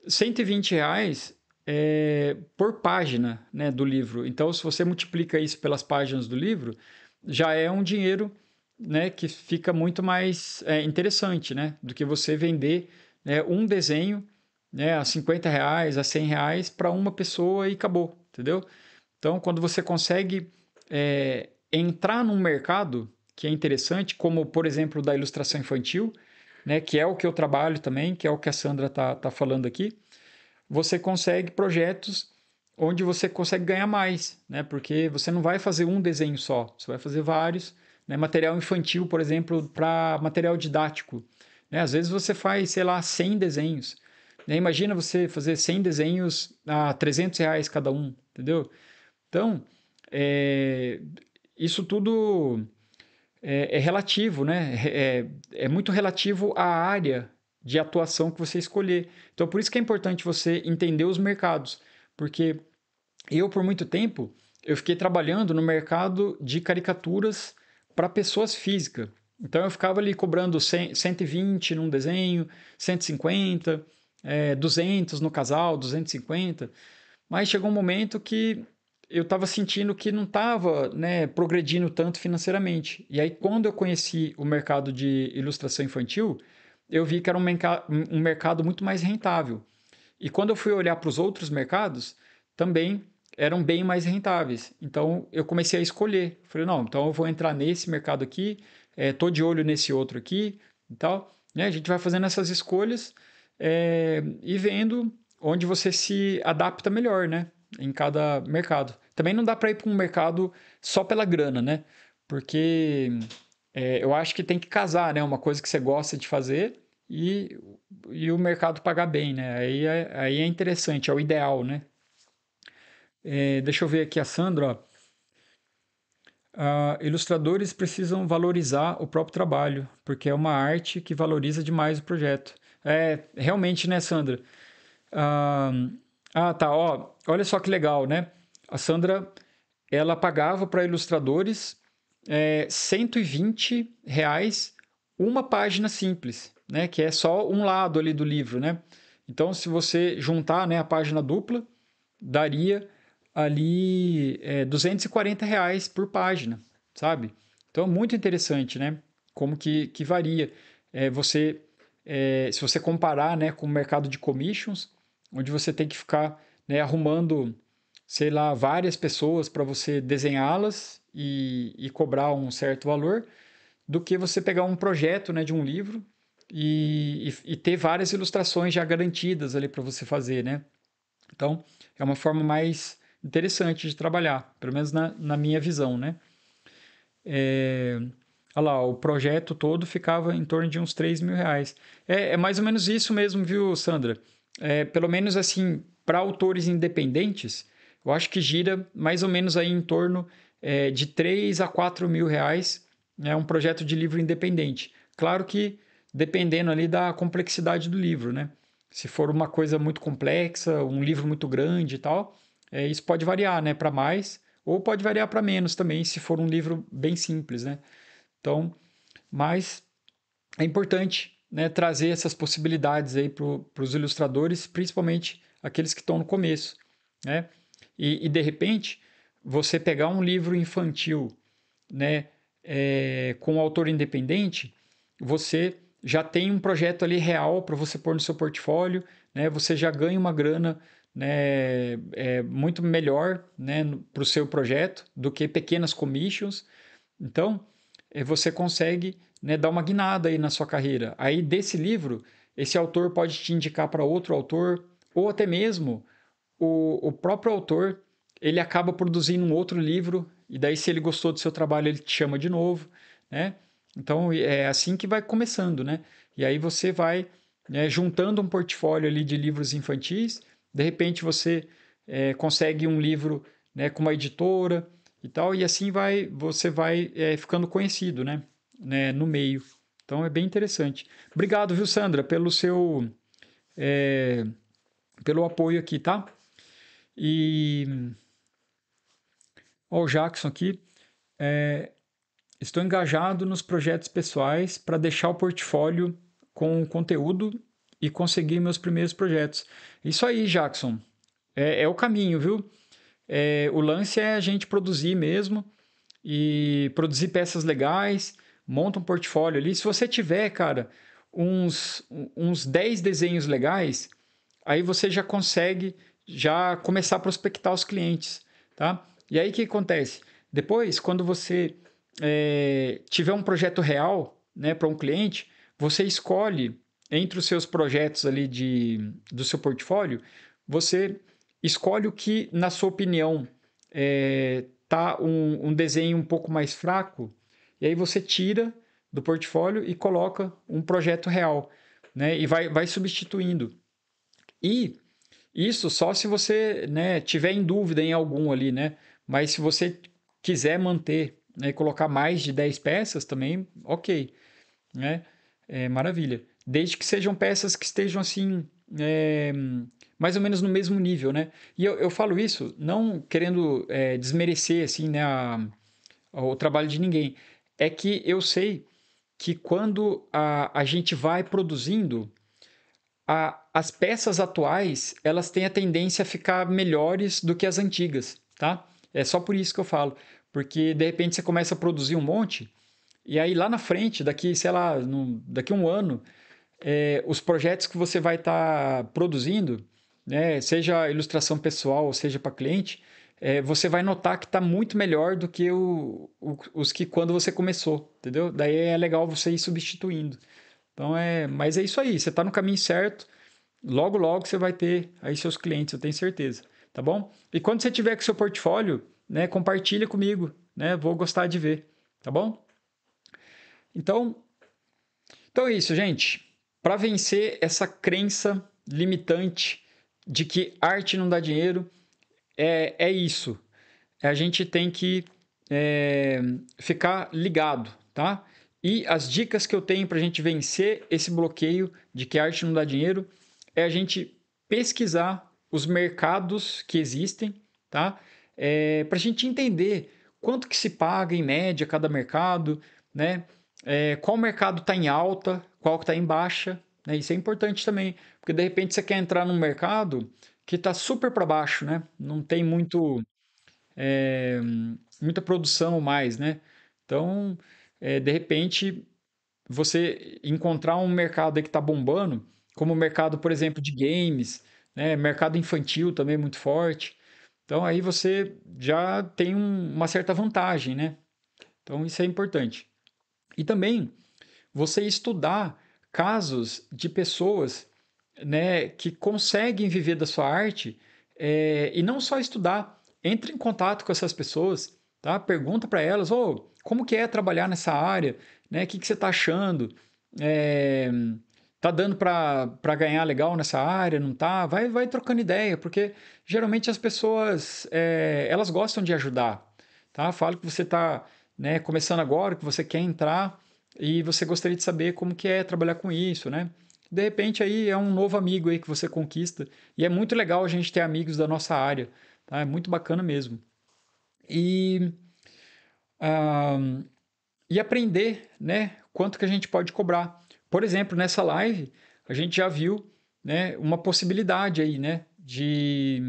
R$ 120 por página, né, do livro. Então, se você multiplica isso pelas páginas do livro, já é um dinheiro, né, que fica muito mais interessante, né, do que você vender, né, um desenho, né, a R$ 50, a R$ 100 para uma pessoa e acabou, entendeu? Então, quando você consegue entrar num mercado que é interessante, como por exemplo da ilustração infantil, né, que é o que eu trabalho também, que é o que a Sandra tá falando aqui, você consegue projetos onde você consegue ganhar mais, né? Porque você não vai fazer um desenho só, você vai fazer vários, né? Material infantil, por exemplo, para material didático, né? Às vezes você faz, sei lá, 100 desenhos, né? Imagina você fazer 100 desenhos a R$ 300 cada um, entendeu? Então, é, isso tudo é relativo, né? É muito relativo à área de atuação que você escolher. Então, por isso que é importante você entender os mercados, porque eu, por muito tempo, eu fiquei trabalhando no mercado de caricaturas para pessoas físicas. Então, eu ficava ali cobrando 100, 120 num desenho, 150, 200 no casal, 250. Mas chegou um momento que eu estava sentindo que não estava, né, progredindo tanto financeiramente. E aí, quando eu conheci o mercado de ilustração infantil, eu vi que era um mercado muito mais rentável. E quando eu fui olhar para os outros mercados, também eram bem mais rentáveis. Então, eu comecei a escolher. Falei, não, então eu vou entrar nesse mercado aqui, tô de olho nesse outro aqui e tal. Né? A gente vai fazendo essas escolhas e vendo onde você se adapta melhor, né? Em cada mercado. Também não dá para ir para um mercado só pela grana, né? Porque eu acho que tem que casar, né? Uma coisa que você gosta de fazer e, e o mercado pagar bem, né? Aí é interessante, é o ideal, né? Deixa eu ver aqui a Sandra, ó. Ilustradores precisam valorizar o próprio trabalho, porque é uma arte que valoriza demais o projeto. É, realmente, né, Sandra? Ah, tá, ó, olha só que legal, né? A Sandra, ela pagava para ilustradores R$ 120 uma página simples, né? Que é só um lado ali do livro, né? Então, se você juntar, né, a página dupla, daria ali R$ 240 por página, sabe? Então, muito interessante, né? Como que varia. Se você comparar, né, com o mercado de commissions, onde você tem que ficar, né, arrumando, sei lá, várias pessoas para você desenhá-las e cobrar um certo valor, do que você pegar um projeto, né, de um livro e ter várias ilustrações já garantidas ali para você fazer, né? Então, é uma forma mais interessante de trabalhar, pelo menos na minha visão, né? Olha lá, o projeto todo ficava em torno de uns R$ 3.000. É mais ou menos isso mesmo, viu, Sandra? Pelo menos assim, para autores independentes, eu acho que gira mais ou menos aí em torno de R$ 3.000 a R$ 4.000, né, um projeto de livro independente. Claro que dependendo ali da complexidade do livro, né? Se for uma coisa muito complexa, um livro muito grande e tal, isso pode variar, né, para mais, ou pode variar para menos também, se for um livro bem simples, né? Então, mas é importante, né, trazer essas possibilidades aí para os ilustradores, principalmente aqueles que estão no começo, né? E de repente, você pegar um livro infantil, né, com um autor independente, você já tem um projeto ali real para você pôr no seu portfólio, né? Você já ganha uma grana, né, muito melhor, né, para o seu projeto do que pequenas commissions. Então, você consegue, né, dar uma guinada aí na sua carreira. Aí, desse livro, esse autor pode te indicar para outro autor, ou até mesmo o próprio autor, ele acaba produzindo um outro livro, e daí, se ele gostou do seu trabalho, ele te chama de novo, né? Então, é assim que vai começando, né? E aí você vai, né, juntando um portfólio ali de livros infantis, de repente você consegue um livro, né, com uma editora e tal, e assim você vai ficando conhecido, né, no meio. Então é bem interessante. Obrigado, viu, Sandra, é, pelo apoio aqui, tá? E ó, o Jackson aqui. Estou engajado nos projetos pessoais para deixar o portfólio com conteúdo e conseguir meus primeiros projetos. Isso aí, Jackson. É o caminho, viu? O lance é a gente produzir mesmo e produzir peças legais, monta um portfólio ali. Se você tiver, cara, uns 10 desenhos legais, aí você já consegue já começar a prospectar os clientes, tá? E aí o que acontece? Depois, quando você tiver um projeto real, né, para um cliente, você escolhe entre os seus projetos ali do seu portfólio, você escolhe o que, na sua opinião, tá um desenho um pouco mais fraco, e aí você tira do portfólio e coloca um projeto real, né? E vai substituindo. E isso só se você, né, tiver em dúvida em algum ali, né? Mas se você quiser manter, né, e colocar mais de 10 peças também, ok, né? Maravilha. Desde que sejam peças que estejam assim, mais ou menos no mesmo nível, né? E eu falo isso não querendo desmerecer assim, né, o trabalho de ninguém. É que eu sei que quando a gente vai produzindo, as peças atuais, elas têm a tendência a ficar melhores do que as antigas, tá? É só por isso que eu falo. Porque, de repente, você começa a produzir um monte, e aí lá na frente, daqui, sei lá, daqui a um ano, os projetos que você vai estar produzindo, né, seja ilustração pessoal ou seja para cliente, você vai notar que está muito melhor do que os que quando você começou, entendeu? Daí é legal você ir substituindo. Então mas é isso aí, você está no caminho certo. Logo, logo você vai ter aí seus clientes, eu tenho certeza, tá bom? E quando você tiver com seu portfólio, né, compartilha comigo, né? Vou gostar de ver, tá bom? Então, então é isso, gente. Para vencer essa crença limitante de que arte não dá dinheiro, é isso. A gente tem que eh, ficar ligado, tá? E as dicas que eu tenho para a gente vencer esse bloqueio de que a arte não dá dinheiro é a gente pesquisar os mercados que existem, tá? Para a gente entender quanto que se paga em média cada mercado, né? Qual mercado está em alta, qual que está em baixa, né? Isso é importante também, porque de repente você quer entrar num mercado que está super para baixo, né? Não tem é, muita produção mais, né? Então, de repente, você encontrar um mercado aí que está bombando, como o mercado, por exemplo, de games, né? Mercado infantil também é muito forte. Então, aí você já tem uma certa vantagem, né? Então, isso é importante. E também você estudar casos de pessoas, né, que conseguem viver da sua arte, e não só estudar, entre em contato com essas pessoas, tá? Pergunta para elas, como que é trabalhar nessa área, né? O que que você está achando? É, tá dando para ganhar legal nessa área? Não tá? Vai trocando ideia, porque geralmente as pessoas elas gostam de ajudar, tá? Fala que você está, né, começando agora, que você quer entrar e você gostaria de saber como que é trabalhar com isso, né? De repente aí é um novo amigo aí que você conquista. E é muito legal a gente ter amigos da nossa área, tá? É muito bacana mesmo. E, ah, e aprender, né? Quanto que a gente pode cobrar. Por exemplo, nessa live, a gente já viu, né, uma possibilidade aí, né? De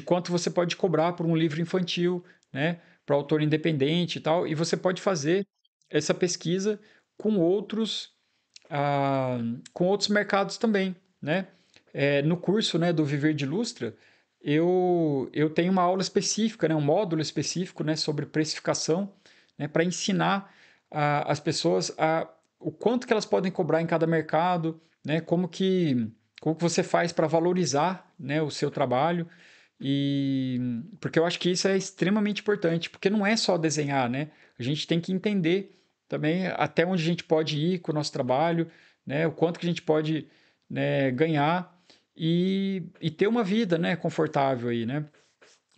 quanto você pode cobrar por um livro infantil, né? Para autor independente e tal. E você pode fazer essa pesquisa com outros ah, com outros mercados também, né? No curso, né, do Viver de Ilustra, eu tenho uma aula específica, né, um módulo específico, né, sobre precificação, né, para ensinar as pessoas o quanto que elas podem cobrar em cada mercado, né, como que você faz para valorizar, né, o seu trabalho. E porque eu acho que isso é extremamente importante, porque não é só desenhar, né? A gente tem que entender também até onde a gente pode ir com o nosso trabalho, né? O quanto que a gente pode, né, ganhar e ter uma vida, né, confortável aí, né?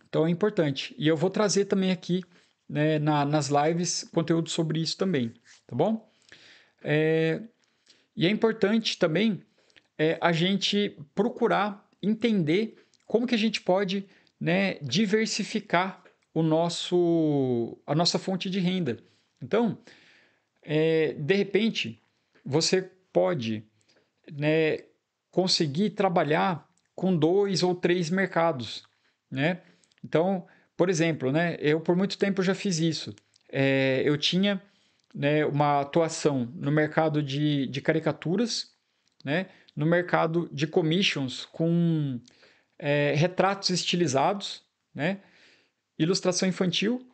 Então é importante. E eu vou trazer também aqui, né, nas lives conteúdo sobre isso também, tá bom? E é importante também a gente procurar entender como que a gente pode, né, diversificar a nossa fonte de renda. Então, de repente, você pode, né, conseguir trabalhar com 2 ou 3 mercados, né? Então, por exemplo, né, eu por muito tempo já fiz isso. Eu tinha, né, uma atuação no mercado de caricaturas, né, no mercado de commissions com retratos estilizados, né, ilustração infantil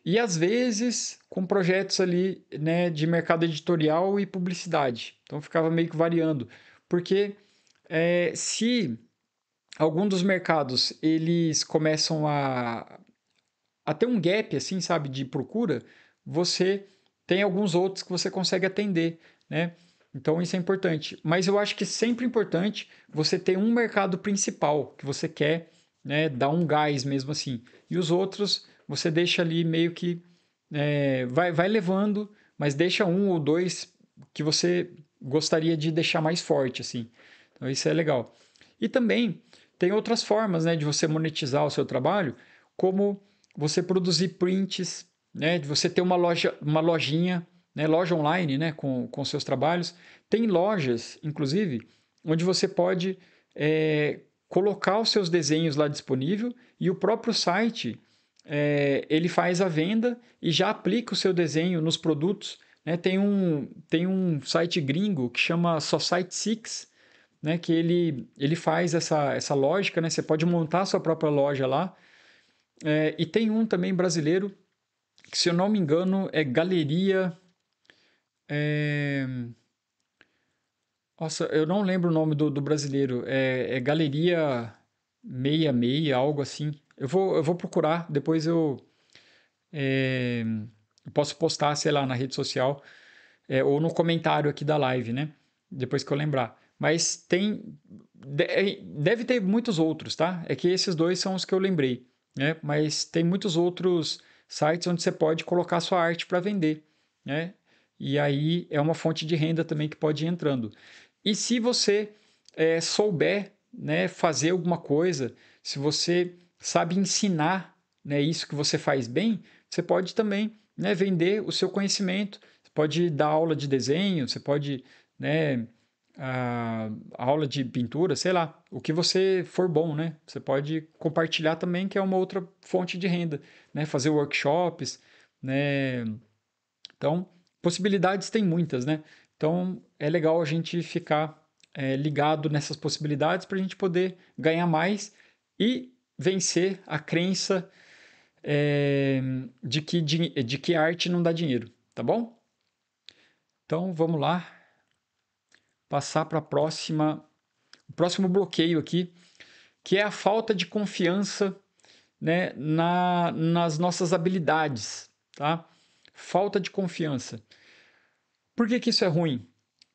e às vezes com projetos ali, né, de mercado editorial e publicidade. Então ficava meio que variando, porque se algum dos mercados eles começam a ter um gap, assim, sabe, de procura, você tem alguns outros que você consegue atender, né? Então isso é importante. Mas eu acho que é sempre importante você ter um mercado principal que você quer, né, dar um gás mesmo assim. E os outros você deixa ali meio que vai levando, mas deixa 1 ou 2 que você gostaria de deixar mais forte, assim. Então isso é legal. E também tem outras formas, né, de você monetizar o seu trabalho, como você produzir prints, né, de você ter uma lojinha, né, loja online, né, com seus trabalhos. Tem lojas, inclusive, onde você pode colocar os seus desenhos lá disponível e o próprio site ele faz a venda e já aplica o seu desenho nos produtos. Né? Tem um site gringo que chama Society6, né, que ele faz essa lógica, né? Você pode montar a sua própria loja lá. E tem um também brasileiro, que se eu não me engano é Galeria. é, Nossa, eu não lembro o nome do brasileiro. É Galeria 66, algo assim. Eu vou procurar, depois eu posso postar, sei lá, na rede social, ou no comentário aqui da live, né? Depois que eu lembrar. Mas deve ter muitos outros, tá? É que esses dois são os que eu lembrei, né? Mas tem muitos outros sites onde você pode colocar sua arte para vender, né? E aí é uma fonte de renda também que pode ir entrando. E se você souber, né, fazer alguma coisa, se você sabe ensinar, né, isso que você faz bem, você pode também, né, vender o seu conhecimento. Você pode dar aula de desenho, você pode, né, aula de pintura, sei lá, o que você for bom, né? Você pode compartilhar também, que é uma outra fonte de renda, né? Fazer workshops, né? Então, possibilidades tem muitas, né? Então, é legal a gente ficar ligado nessas possibilidades para a gente poder ganhar mais e vencer a crença de que arte não dá dinheiro, tá bom? Então, vamos lá, passar para o próximo bloqueio aqui, que é a falta de confiança, né, nas nossas habilidades, tá? Falta de confiança. Por que isso é ruim?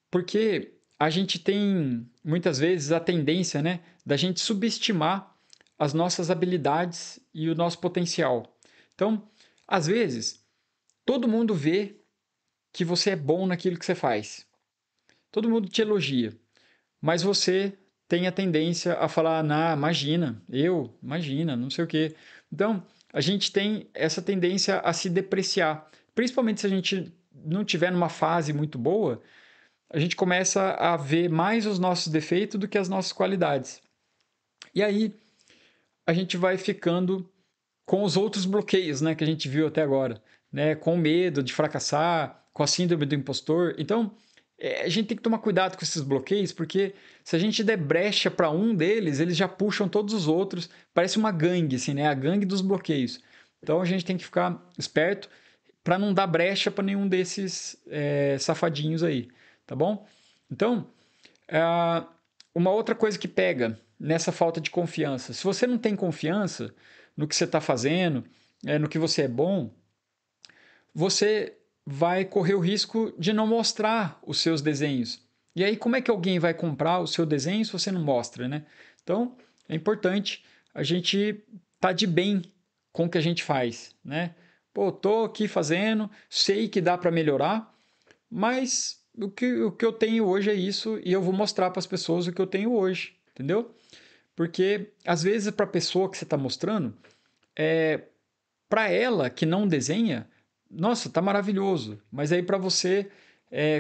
Porque a gente tem, muitas vezes, a tendência, né, da gente subestimar as nossas habilidades e o nosso potencial. Então, às vezes, todo mundo vê que você é bom naquilo que você faz. Todo mundo te elogia, mas você tem a tendência a falar, nah, imagina, não sei o quê. Então, a gente tem essa tendência a se depreciar, principalmente se a gente não tiver numa fase muito boa, a gente começa a ver mais os nossos defeitos do que as nossas qualidades. E aí a gente vai ficando com os outros bloqueios, né, que a gente viu até agora, né, com medo de fracassar, com a síndrome do impostor. Então, a gente tem que tomar cuidado com esses bloqueios, porque se a gente der brecha para um deles, eles já puxam todos os outros. Parece uma gangue, assim, né, a gangue dos bloqueios. Então, a gente tem que ficar esperto para não dar brecha para nenhum desses safadinhos aí, tá bom? Então, uma outra coisa que pega nessa falta de confiança, se você não tem confiança no que você está fazendo, no que você é bom, você vai correr o risco de não mostrar os seus desenhos. E aí, como é que alguém vai comprar o seu desenho se você não mostra, né? Então, é importante a gente estar de bem com o que a gente faz, né? Pô, tô aqui fazendo, sei que dá para melhorar, mas o que eu tenho hoje é isso e eu vou mostrar para as pessoas o que eu tenho hoje, entendeu? Porque às vezes para a pessoa que você está mostrando, para ela que não desenha, nossa, tá maravilhoso. Mas aí para você,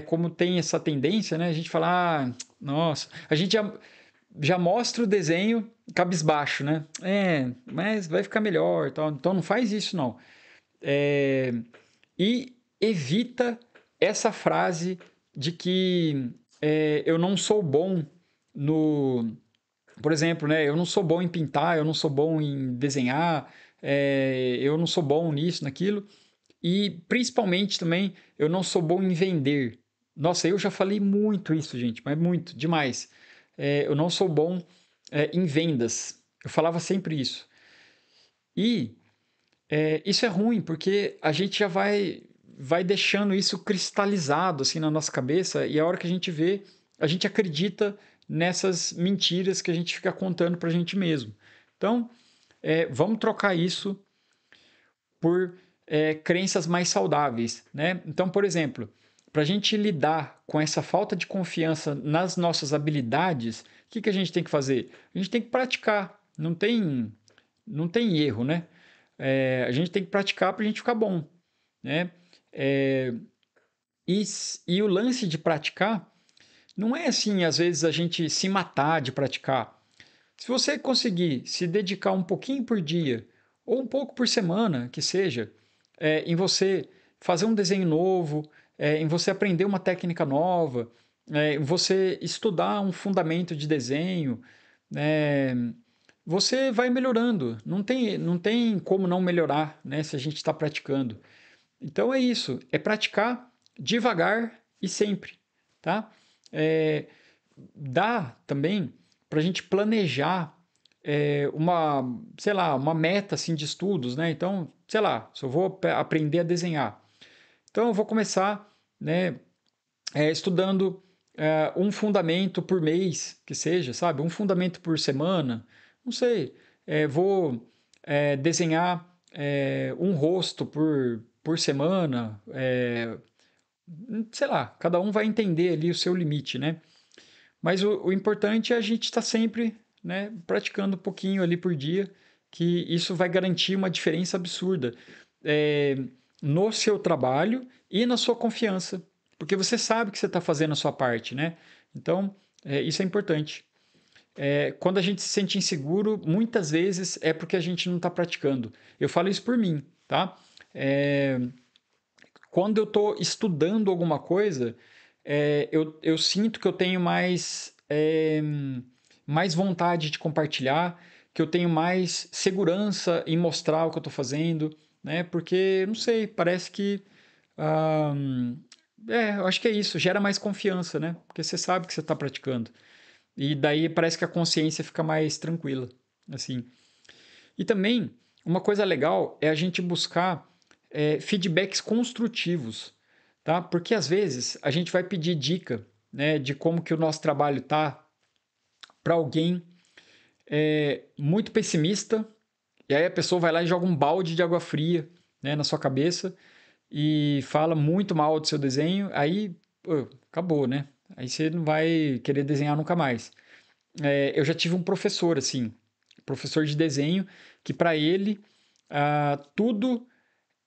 como tem essa tendência, né? A gente fala, nossa, a gente já mostra o desenho cabisbaixo, né? Mas vai ficar melhor, tal. Então não faz isso não. E evita essa frase de que eu não sou bom no. Por exemplo, né, eu não sou bom em pintar, eu não sou bom em desenhar, eu não sou bom nisso, naquilo. E principalmente também, eu não sou bom em vender. Nossa, eu já falei muito isso, gente, mas muito, demais. Eu não sou bom em vendas. Eu falava sempre isso. E isso é ruim, porque a gente já vai deixando isso cristalizado assim na nossa cabeça, e a hora que a gente vê, a gente acredita nessas mentiras que a gente fica contando para a gente mesmo. Então, vamos trocar isso por crenças mais saudáveis, né? Então, por exemplo, para a gente lidar com essa falta de confiança nas nossas habilidades, o que a gente tem que fazer? A gente tem que praticar, não tem erro, né? A gente tem que praticar para a gente ficar bom, né? É, e o lance de praticar não é assim, às vezes, a gente se matar de praticar. Se você conseguir se dedicar um pouquinho por dia, ou um pouco por semana, que seja, em você fazer um desenho novo, em você aprender uma técnica nova, em você estudar um fundamento de desenho, é, você vai melhorando. Não tem como não melhorar, né, se a gente está praticando. Então é isso, é praticar devagar e sempre, tá? É, dá também para a gente planejar sei lá, uma meta assim de estudos, né? Então, sei lá, se eu vou aprender a desenhar, então eu vou começar, né, estudando um fundamento por mês, que seja, sabe? Um fundamento por semana, não sei. Vou desenhar um rosto por semana, sei lá, cada um vai entender ali o seu limite, né? Mas o importante é a gente estar sempre, né, praticando um pouquinho ali por dia, que isso vai garantir uma diferença absurda eh, no seu trabalho e na sua confiança, porque você sabe que você está fazendo a sua parte, né? Então, isso é importante. Quando a gente se sente inseguro, muitas vezes é porque a gente não está praticando. Eu falo isso por mim, tá? É, quando eu estou estudando alguma coisa, eu sinto que eu tenho mais vontade de compartilhar, que eu tenho mais segurança em mostrar o que eu estou fazendo, né? Porque, não sei, parece que. ah, eu acho que é isso, gera mais confiança, né? Porque você sabe que você está praticando. E daí parece que a consciência fica mais tranquila, assim. E também, uma coisa legal é a gente buscar feedbacks construtivos, tá? Porque às vezes a gente vai pedir dica, né, de como que o nosso trabalho tá para alguém muito pessimista, e aí a pessoa vai lá e joga um balde de água fria, né, na sua cabeça e fala muito mal do seu desenho, aí pô, acabou, né? Aí você não vai querer desenhar nunca mais. Eu já tive um professor assim, professor de desenho, que para ele tudo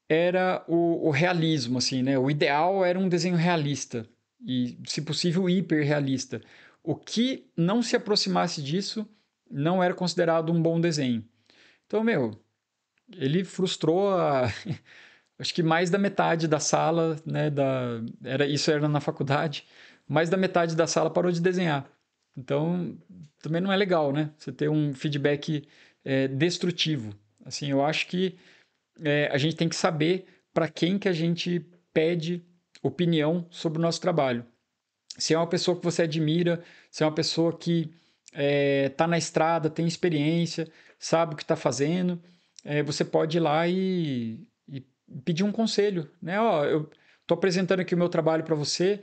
era o realismo, assim, né? O ideal era um desenho realista e, se possível, hiperrealista. O que não se aproximasse disso não era considerado um bom desenho. Então, meu, ele frustrou acho que mais da metade da sala, né? Isso era na faculdade, mais da metade da sala parou de desenhar. Então, também não é legal, né? Você ter um feedback destrutivo. Assim, eu acho que a gente tem que saber para quem que a gente pede opinião sobre o nosso trabalho. Se é uma pessoa que você admira, se é uma pessoa que está na estrada, tem experiência, sabe o que está fazendo, você pode ir lá e pedir um conselho, né? Ó, eu estou apresentando aqui o meu trabalho para você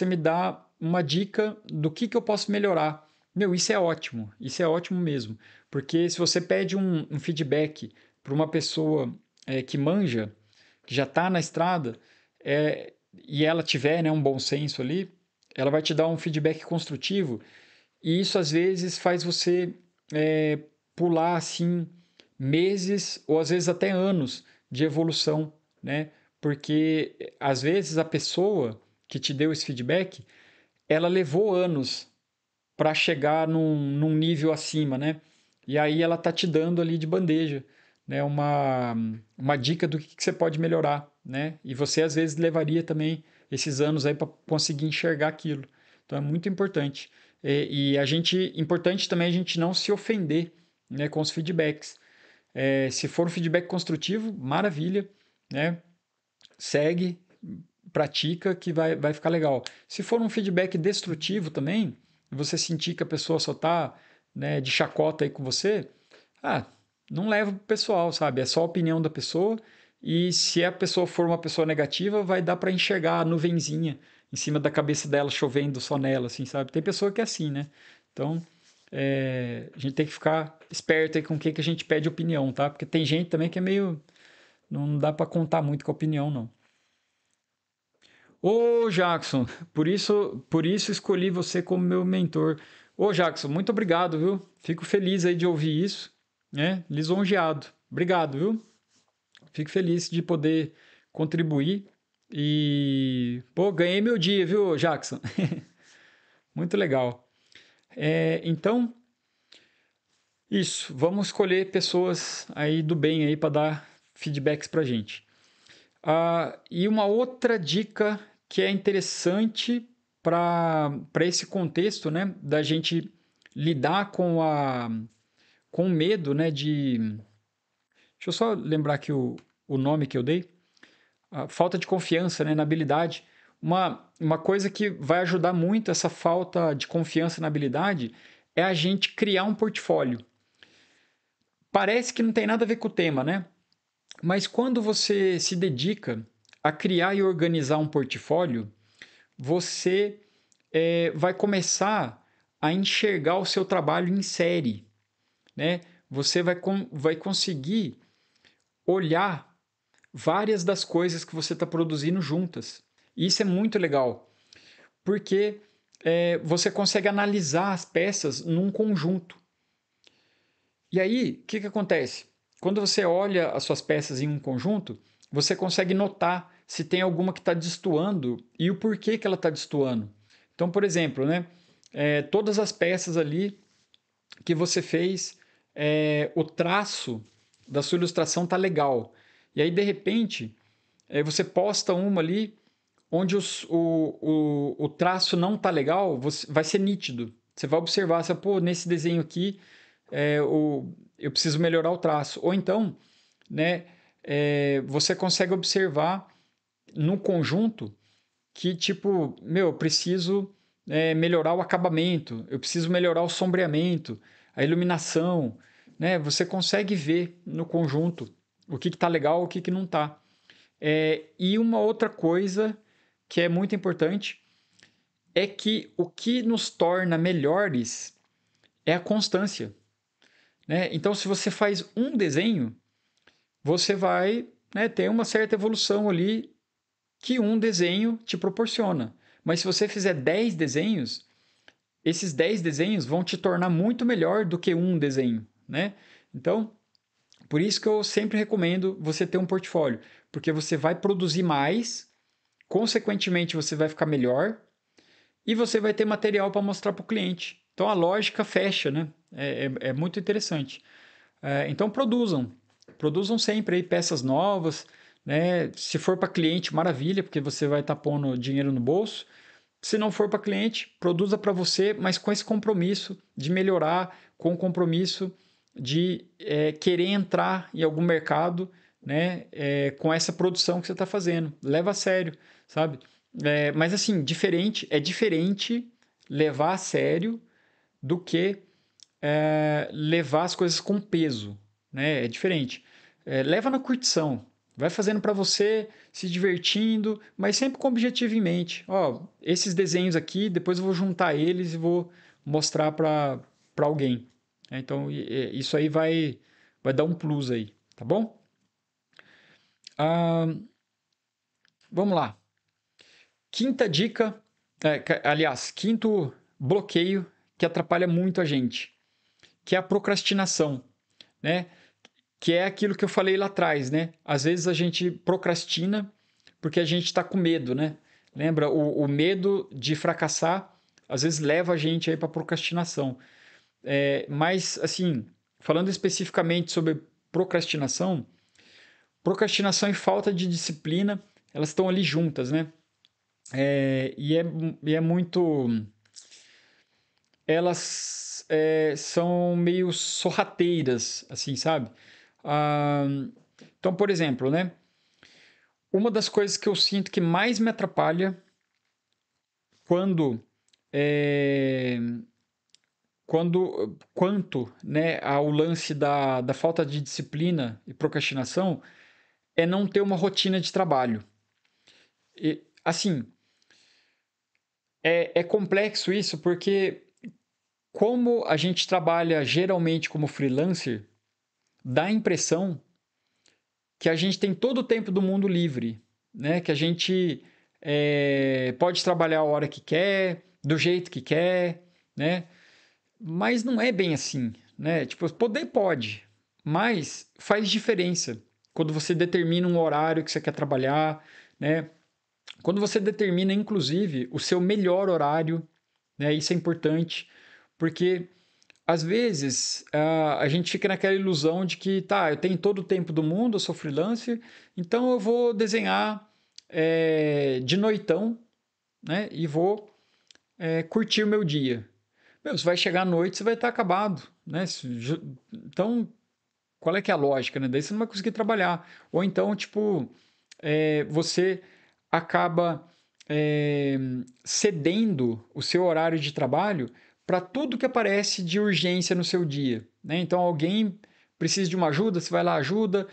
me dar uma dica do que eu posso melhorar. Meu, isso é ótimo mesmo, porque se você pede um feedback para uma pessoa que manja, que já está na estrada, e ela tiver, né, um bom senso ali, ela vai te dar um feedback construtivo e isso às vezes faz você é, pular assim meses ou às vezes até anos de evolução, né? Porque às vezes a pessoa que te deu esse feedback, ela levou anos para chegar num nível acima, né? E aí ela tá te dando ali de bandeja, né? Uma dica do que você pode melhorar, né? E você às vezes levaria também esses anos aí para conseguir enxergar aquilo. Então é muito importante. E a gente, importante também a gente não se ofender, né, com os feedbacks. Se for um feedback construtivo, maravilha, né? Segue, pratica que vai ficar legal. Se for um feedback destrutivo também, e você sentir que a pessoa só tá, né, de chacota aí com você, ah, não leva pro pessoal, sabe? É só a opinião da pessoa e se a pessoa for uma pessoa negativa, vai dar para enxergar a nuvenzinha em cima da cabeça dela chovendo só nela, assim, sabe? Tem pessoa que é assim, né? Então, a gente tem que ficar esperto aí com o que que a gente pede opinião, tá? Porque tem gente também que é meio... Não dá para contar muito com a opinião, não. Ô, Jackson, por isso escolhi você como meu mentor. Ô, Jackson, muito obrigado, viu? Fico feliz aí de ouvir isso, né? Lisonjeado. Obrigado, viu? Fico feliz de poder contribuir e, pô, ganhei meu dia, viu, Jackson? Muito legal. Então, isso. Vamos escolher pessoas aí do bem aí para dar feedbacks pra gente. E uma outra dica que é interessante para esse contexto, né, da gente lidar com o medo, né, de... Deixa eu só lembrar aqui o nome que eu dei. A falta de confiança, né, na habilidade. Uma coisa que vai ajudar muito essa falta de confiança na habilidade é a gente criar um portfólio. Parece que não tem nada a ver com o tema, né? Mas quando você se dedica a criar e organizar um portfólio, você vai começar a enxergar o seu trabalho em série, né? Você vai conseguir olhar várias das coisas que você está produzindo juntas. E isso é muito legal, porque você consegue analisar as peças num conjunto. E aí, o que acontece? Quando você olha as suas peças em um conjunto, você consegue notar se tem alguma que está destoando e o porquê que ela está destoando. Então, por exemplo, né, todas as peças ali que você fez, o traço da sua ilustração tá legal. E aí, de repente, você posta uma ali onde o traço não tá legal, vai ser nítido. Você vai observar, você, pô, nesse desenho aqui, eu preciso melhorar o traço. Ou então, né, você consegue observar no conjunto que, tipo, meu, eu preciso melhorar o acabamento, eu preciso melhorar o sombreamento, a iluminação, né? Você consegue ver no conjunto o que está legal, o que não está. E uma outra coisa que é muito importante é que o que nos torna melhores é a constância, né? Então, se você faz um desenho, você vai, né, ter uma certa evolução ali que um desenho te proporciona. Mas se você fizer 10 desenhos, esses 10 desenhos vão te tornar muito melhor do que um desenho, né? Então, por isso que eu sempre recomendo você ter um portfólio, porque você vai produzir mais, consequentemente você vai ficar melhor e você vai ter material para mostrar para o cliente. Então a lógica fecha, né? É muito interessante. Então produzam sempre aí peças novas, né? Se for para cliente, maravilha, porque você vai estar pondo dinheiro no bolso. Se não for para cliente, produza para você, mas com esse compromisso de melhorar, com o compromisso de querer entrar em algum mercado, né, com essa produção que você está fazendo. Leva a sério, sabe? Mas assim, é diferente levar a sério do que levar as coisas com peso, né? É diferente. Leva na curtição, vai fazendo para você, se divertindo, mas sempre com objetivo em mente. Ó, esses desenhos aqui, depois eu vou juntar eles e vou mostrar para alguém. Então, isso aí vai dar um plus aí, tá bom? Ah, vamos lá. Quinta dica, aliás, quinto bloqueio que atrapalha muito a gente, que é a procrastinação, né? Que é aquilo que eu falei lá atrás, né? Às vezes a gente procrastina porque a gente está com medo, né? Lembra? O medo de fracassar às vezes leva a gente aí para procrastinação. Mas, assim, falando especificamente sobre procrastinação, procrastinação e falta de disciplina, elas estão ali juntas, né? E é muito. Elas são meio sorrateiras, assim, sabe? Ah, então, por exemplo, né? Uma das coisas que eu sinto que mais me atrapalha quando é, quanto, né, ao lance da falta de disciplina e procrastinação é não ter uma rotina de trabalho. E, assim, é complexo isso porque como a gente trabalha geralmente como freelancer, dá a impressão que a gente tem todo o tempo do mundo livre, né? Que a gente pode trabalhar a hora que quer, do jeito que quer, né? Mas não é bem assim, né? Tipo, poder pode, mas faz diferença quando você determina um horário que você quer trabalhar, né? Quando você determina, inclusive, o seu melhor horário, né? Isso é importante, porque às vezes a gente fica naquela ilusão de que, tá, eu tenho todo o tempo do mundo, eu sou freelancer, então eu vou desenhar de noitão, né? E vou curtir o meu dia. Meu, você vai chegar à noite, você vai estar acabado, né? Então, qual é que é a lógica, né? Daí você não vai conseguir trabalhar. Ou então, tipo, você acaba cedendo o seu horário de trabalho para tudo que aparece de urgência no seu dia, né? Então, alguém precisa de uma ajuda, você vai lá, ajuda.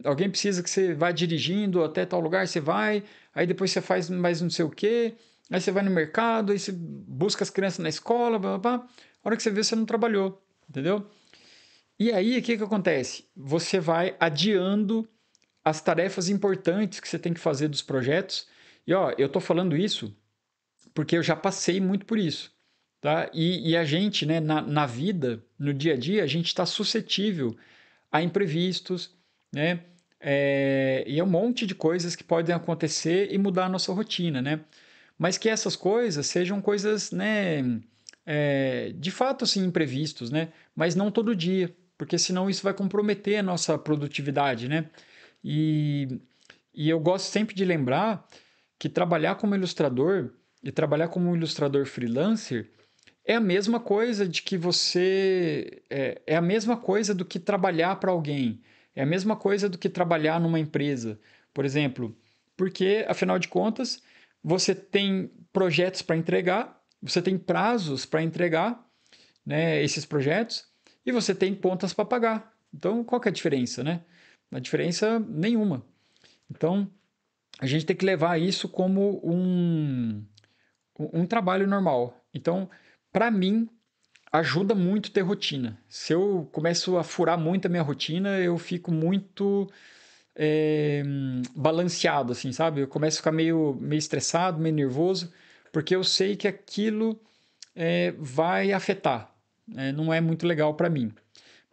Alguém precisa que você vá dirigindo até tal lugar, você vai. Aí depois você faz mais não sei o quê. Aí você vai no mercado, aí você busca as crianças na escola, blá, blá, blá. A hora que você vê, você não trabalhou, entendeu? E aí, o que que acontece? Você vai adiando as tarefas importantes que você tem que fazer dos projetos. E ó, eu tô falando isso porque eu já passei muito por isso, tá? E a gente, né, na vida, no dia a dia, a gente está suscetível a imprevistos, né? E é um monte de coisas que podem acontecer e mudar a nossa rotina, né? Mas que essas coisas sejam coisas, né, de fato, assim, imprevistos, né? Mas não todo dia, porque senão isso vai comprometer a nossa produtividade, né? E, e eu gosto sempre de lembrar que trabalhar como ilustrador e trabalhar como um ilustrador freelancer é a mesma coisa de que você. É a mesma coisa do que trabalhar para alguém. É a mesma coisa do que trabalhar numa empresa, por exemplo. Porque, afinal de contas, você tem projetos para entregar, você tem prazos para entregar, né, esses projetos, e você tem contas para pagar. Então, qual que é a diferença, né? A diferença nenhuma. Então, a gente tem que levar isso como um trabalho normal. Então, para mim, ajuda muito ter rotina. Se eu começo a furar muito a minha rotina, eu fico muito balanceado, assim, sabe? Eu começo a ficar meio estressado, meio nervoso, porque eu sei que aquilo vai afetar. Não é muito legal para mim.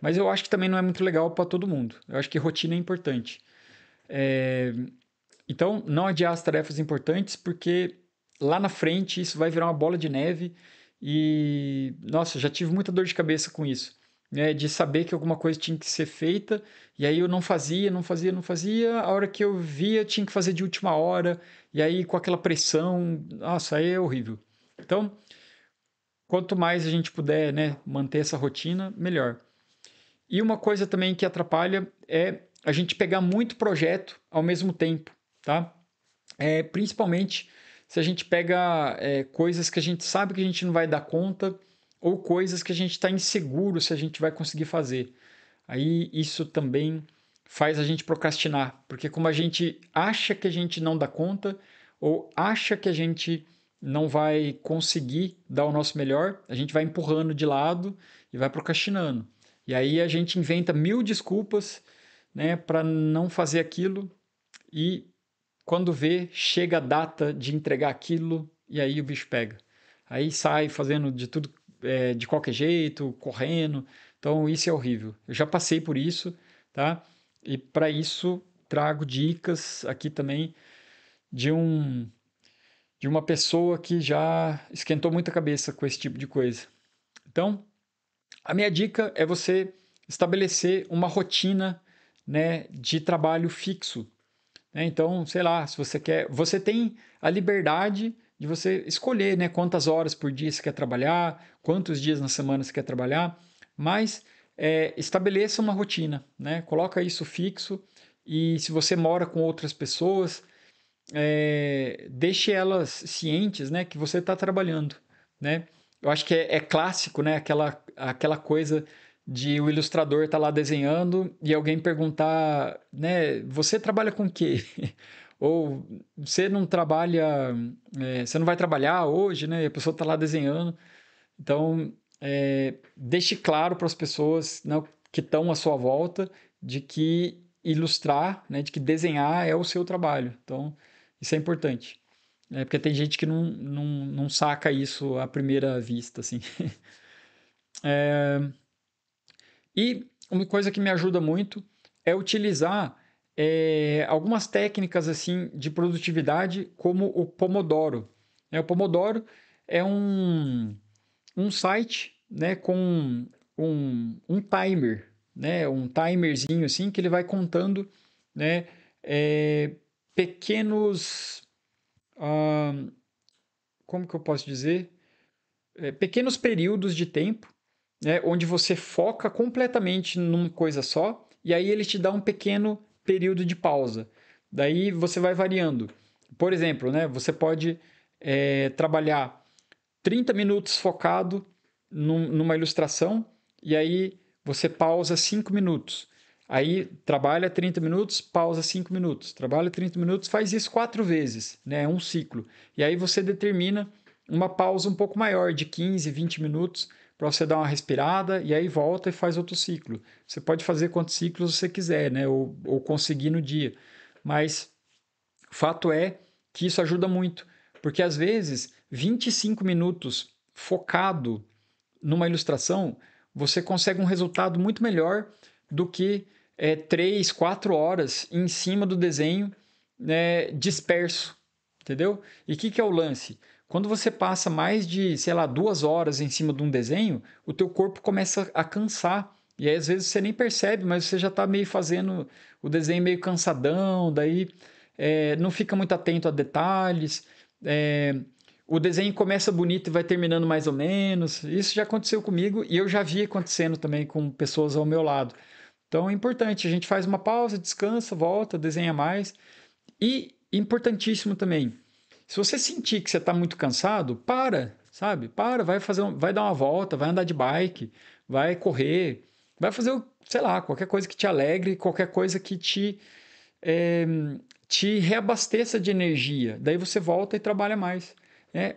Mas eu acho que também não é muito legal para todo mundo. Eu acho que rotina é importante. Então, não adiar as tarefas importantes, porque lá na frente isso vai virar uma bola de neve e, nossa, já tive muita dor de cabeça com isso, né? De saber que alguma coisa tinha que ser feita e aí eu não fazia, não fazia, não fazia. A hora que eu via, tinha que fazer de última hora e aí com aquela pressão, nossa, aí é horrível. Então, quanto mais a gente puder, né, manter essa rotina, melhor. E uma coisa também que atrapalha é a gente pegar muito projeto ao mesmo tempo, tá? Principalmente se a gente pega coisas que a gente sabe que a gente não vai dar conta ou coisas que a gente está inseguro se a gente vai conseguir fazer. Aí isso também faz a gente procrastinar, porque como a gente acha que a gente não dá conta ou acha que a gente não vai conseguir dar o nosso melhor, a gente vai empurrando de lado e vai procrastinando. E aí a gente inventa mil desculpas, né, para não fazer aquilo e quando vê, chega a data de entregar aquilo e aí o bicho pega. Aí sai fazendo de tudo de qualquer jeito, correndo. Então isso é horrível. Eu já passei por isso, tá? E para isso trago dicas aqui também de de uma pessoa que já esquentou muita cabeça com esse tipo de coisa. Então, a minha dica é você estabelecer uma rotina, né, de trabalho fixo, né? Então, sei lá, se você quer, você tem a liberdade de você escolher, né, quantas horas por dia você quer trabalhar, quantos dias na semana você quer trabalhar, mas estabeleça uma rotina, né? Coloca isso fixo e se você mora com outras pessoas, deixe elas cientes, né, que você está trabalhando, né? Eu acho que é clássico, né, aquela coisa de o ilustrador estar lá desenhando e alguém perguntar, né, você trabalha com o quê? Ou você não trabalha, você não vai trabalhar hoje, né? E a pessoa está lá desenhando. Então, deixe claro para as pessoas, né, que estão à sua volta de que ilustrar, né, de que desenhar é o seu trabalho. Então, isso é importante. Porque tem gente que não saca isso à primeira vista, assim. E uma coisa que me ajuda muito é utilizar algumas técnicas assim de produtividade, como o Pomodoro. O Pomodoro é um site, né, com um timer, né, um timerzinho assim que ele vai contando, né, pequenos, ah, como que eu posso dizer, pequenos períodos de tempo, né, onde você foca completamente numa coisa só e aí ele te dá um pequeno período de pausa. Daí você vai variando. Por exemplo, né, você pode trabalhar 30 minutos focado numa ilustração e aí você pausa 5 minutos. Aí trabalha 30 minutos, pausa 5 minutos. Trabalha 30 minutos, faz isso 4 vezes, né? É um ciclo. E aí você determina uma pausa um pouco maior, de 15, 20 minutos, para você dar uma respirada e aí volta e faz outro ciclo. Você pode fazer quantos ciclos você quiser, né? Ou conseguir no dia. Mas fato é que isso ajuda muito, porque às vezes 25 minutos focado numa ilustração, você consegue um resultado muito melhor do que 3, 4 horas em cima do desenho, né, disperso, entendeu? E o que é o lance? Quando você passa mais de, sei lá, 2 horas em cima de um desenho, o teu corpo começa a cansar. E aí, às vezes, você nem percebe, mas você já está meio fazendo o desenho meio cansadão, daí não fica muito atento a detalhes. O desenho começa bonito e vai terminando mais ou menos. Isso já aconteceu comigo e eu já vi acontecendo também com pessoas ao meu lado. Então é importante, a gente faz uma pausa, descansa, volta, desenha mais. E importantíssimo também, se você sentir que você está muito cansado, para, sabe? Para, vai dar uma volta, vai andar de bike, vai correr, vai fazer, sei lá, qualquer coisa que te alegre, qualquer coisa que eh, te reabasteça de energia. Daí você volta e trabalha mais. É,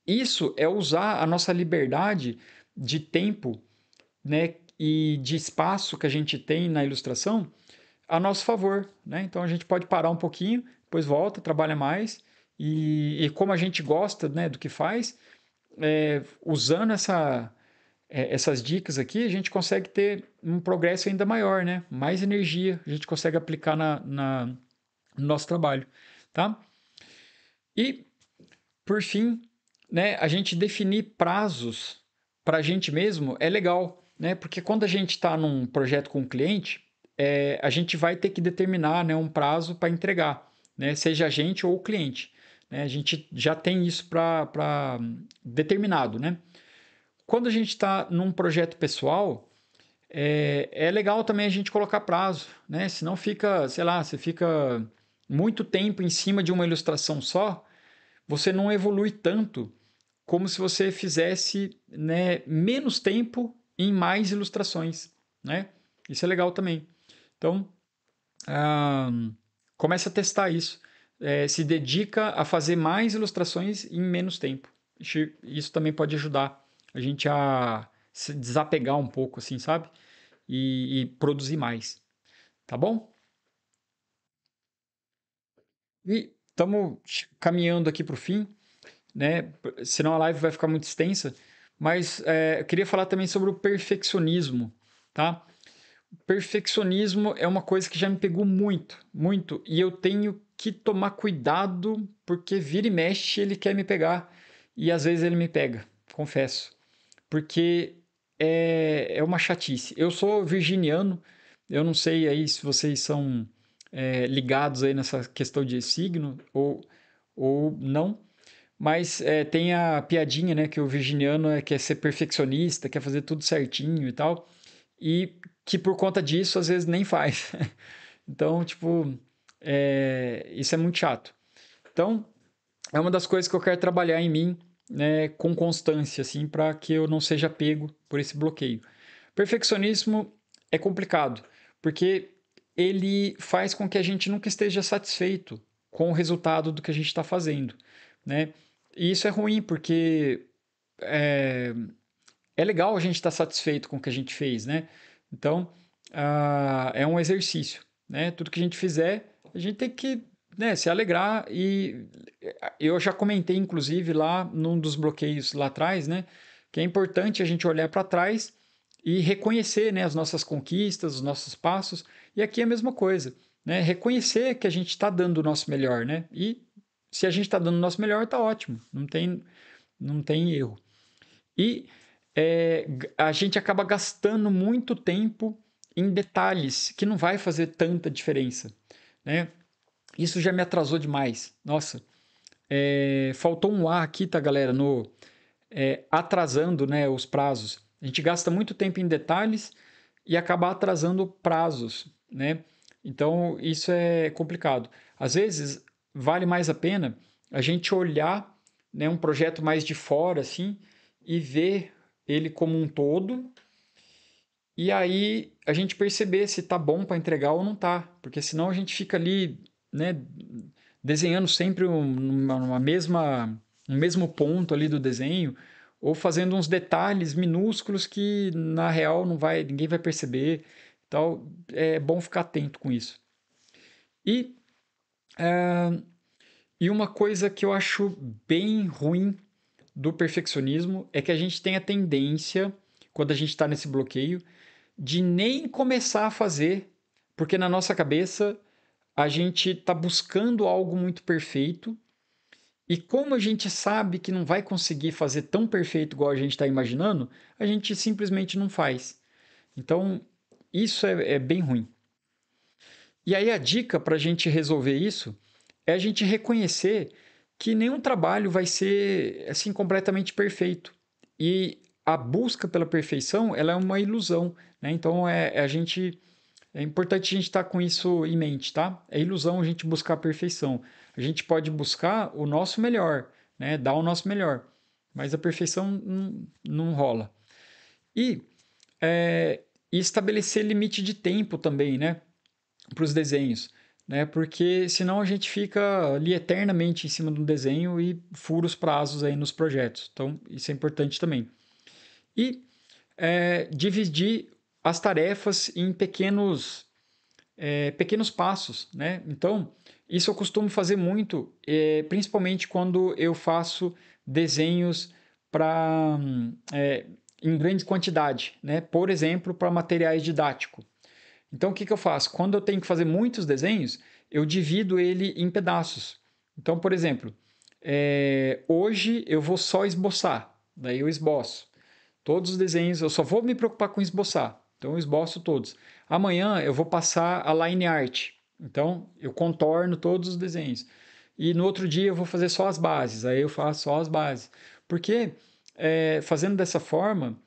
isso é usar a nossa liberdade de tempo, né, e de espaço que a gente tem na ilustração a nosso favor, né? Então a gente pode parar um pouquinho, depois volta, trabalha mais e como a gente gosta, né, do que faz, usando essas dicas aqui, a gente consegue ter um progresso ainda maior, né? Mais energia a gente consegue aplicar no nosso trabalho, tá? E por fim, né, a gente definir prazos para a gente mesmo é legal, né? Porque quando a gente está num projeto com o cliente, a gente vai ter que determinar, né, um prazo para entregar, né? Seja a gente ou o cliente. Né? A gente já tem isso para determinado, né? Quando a gente está num projeto pessoal, é legal também a gente colocar prazo, né? Senão fica, sei lá, você fica muito tempo em cima de uma ilustração só, você não evolui tanto como se você fizesse, né, menos tempo em mais ilustrações, né? Isso é legal também. Então, ah, comece a testar isso. Se dedica a fazer mais ilustrações em menos tempo. Isso também pode ajudar a gente a se desapegar um pouco, assim, sabe? E produzir mais. Tá bom? E estamos caminhando aqui para o fim, né? Senão a live vai ficar muito extensa. Mas eu queria falar também sobre o perfeccionismo, tá? Perfeccionismo é uma coisa que já me pegou muito, muito. E eu tenho que tomar cuidado porque vira e mexe ele quer me pegar. E às vezes ele me pega, confesso. Porque é uma chatice. Eu sou virginiano, eu não sei aí se vocês são ligados aí nessa questão de signo ou não. Mas tem a piadinha, né, que o virginiano quer ser perfeccionista, quer fazer tudo certinho e tal, e que por conta disso às vezes nem faz. Então, tipo, isso é muito chato. Então, é uma das coisas que eu quero trabalhar em mim, né, com constância, assim, para que eu não seja pego por esse bloqueio. Perfeccionismo é complicado, porque ele faz com que a gente nunca esteja satisfeito com o resultado do que a gente está fazendo, né? E isso é ruim, porque é, é legal a gente estar satisfeito com o que a gente fez, né? Então, é um exercício, né? Tudo que a gente fizer, a gente tem que, né, se alegrar e eu já comentei, inclusive, lá num dos bloqueios lá atrás, né? Que é importante a gente olhar para trás e reconhecer, né, as nossas conquistas, os nossos passos. E aqui é a mesma coisa, né? Reconhecer que a gente está dando o nosso melhor, né? E se a gente está dando o nosso melhor, está ótimo, não tem erro. E a gente acaba gastando muito tempo em detalhes que não vai fazer tanta diferença, né? Isso já me atrasou demais. Nossa, faltou um A aqui, tá, galera? No atrasando, né, os prazos. A gente gasta muito tempo em detalhes e acaba atrasando prazos, né? Então isso é complicado. Às vezes vale mais a pena a gente olhar, né, um projeto mais de fora, assim, e ver ele como um todo, e aí a gente perceber se tá bom para entregar ou não tá, porque senão a gente fica ali, né, desenhando sempre um mesmo ponto ali do desenho, ou fazendo uns detalhes minúsculos que na real não vai, ninguém vai perceber. Então é bom ficar atento com isso. E, uh, e uma coisa que eu acho bem ruim do perfeccionismo é que a gente tem a tendência, quando a gente está nesse bloqueio, de nem começar a fazer, porque na nossa cabeça a gente está buscando algo muito perfeito. E como a gente sabe que não vai conseguir fazer tão perfeito igual a gente está imaginando, a gente simplesmente não faz. Então, isso é bem ruim. E aí a dica para a gente resolver isso é a gente reconhecer que nenhum trabalho vai ser assim completamente perfeito. E a busca pela perfeição, ela é uma ilusão, né? Então é importante a gente estar com isso em mente, tá? É ilusão a gente buscar a perfeição. A gente pode buscar o nosso melhor, né? Dar o nosso melhor, mas a perfeição não rola. E, e estabelecer limite de tempo também, né? Para os desenhos, né? Porque senão a gente fica ali eternamente em cima do desenho e fura os prazos aí nos projetos. Então, isso é importante também. E dividir as tarefas em pequenos passos, né? Então, isso eu costumo fazer muito, principalmente quando eu faço desenhos para em grande quantidade, né? Por exemplo, para materiais didáticos. Então, o que, que eu faço? Quando eu tenho que fazer muitos desenhos, eu divido ele em pedaços. Então, por exemplo, hoje eu vou só esboçar, daí eu esboço. Todos os desenhos, eu só vou me preocupar com esboçar. Então eu esboço todos. Amanhã eu vou passar a line art. Então eu contorno todos os desenhos. E no outro dia eu vou fazer só as bases. Aí eu faço só as bases. Porque fazendo dessa forma,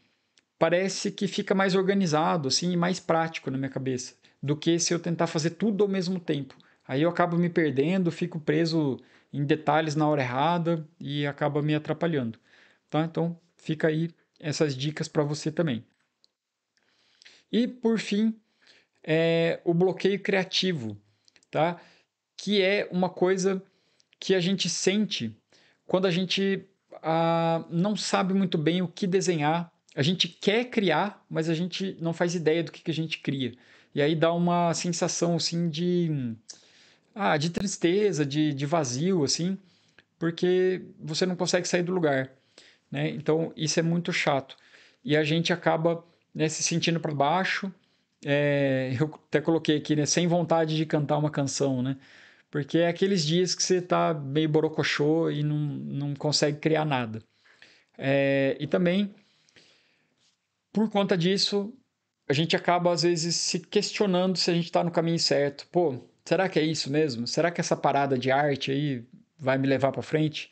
parece que fica mais organizado assim, e mais prático na minha cabeça do que se eu tentar fazer tudo ao mesmo tempo. Aí eu acabo me perdendo, fico preso em detalhes na hora errada e acaba me atrapalhando. Tá? Então fica aí essas dicas para você também. E por fim, o bloqueio criativo, tá? Que é uma coisa que a gente sente quando a gente não sabe muito bem o que desenhar. A gente quer criar, mas a gente não faz ideia do que a gente cria. E aí dá uma sensação assim de tristeza, de vazio, assim, porque você não consegue sair do lugar, né? Então isso é muito chato. E a gente acaba, né, se sentindo para baixo. Eu até coloquei aqui, né, sem vontade de cantar uma canção, né? Porque é aqueles dias que você tá meio borocochô e não consegue criar nada. E também, por conta disso, a gente acaba às vezes se questionando se a gente está no caminho certo. Pô, será que é isso mesmo? Será que essa parada de arte aí vai me levar para frente?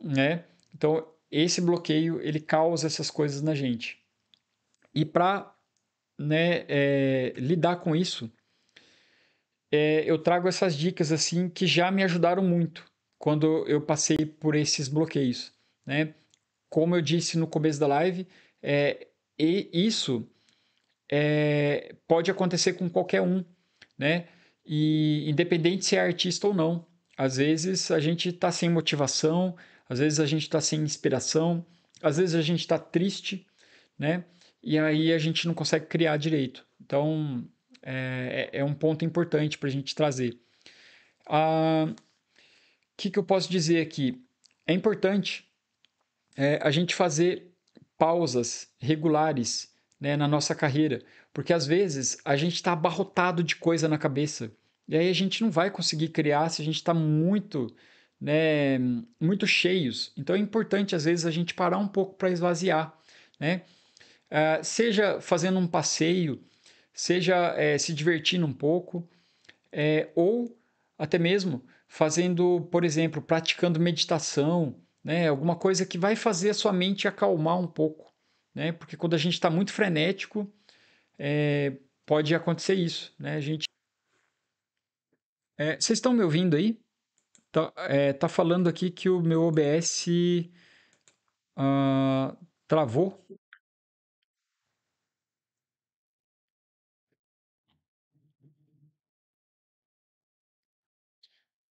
Né? Então, esse bloqueio, ele causa essas coisas na gente. E para, né, lidar com isso, eu trago essas dicas assim que já me ajudaram muito quando eu passei por esses bloqueios, né? Como eu disse no começo da live, e isso pode acontecer com qualquer um, né? E independente se é artista ou não, às vezes a gente está sem motivação, às vezes a gente está sem inspiração, às vezes a gente está triste, né? E aí a gente não consegue criar direito. Então é um ponto importante para a gente trazer. O que eu posso dizer aqui? É importante a gente fazer pausas regulares, né, na nossa carreira, porque às vezes a gente está abarrotado de coisa na cabeça e aí a gente não vai conseguir criar se a gente está muito, né, muito cheios. Então é importante às vezes a gente parar um pouco para esvaziar, né? Seja fazendo um passeio, seja se divertindo um pouco, ou até mesmo fazendo, por exemplo, praticando meditação, né? Alguma coisa que vai fazer a sua mente acalmar um pouco, né? Porque quando a gente está muito frenético, pode acontecer isso, né? Vocês estão me ouvindo aí? Tá falando aqui que o meu OBS travou.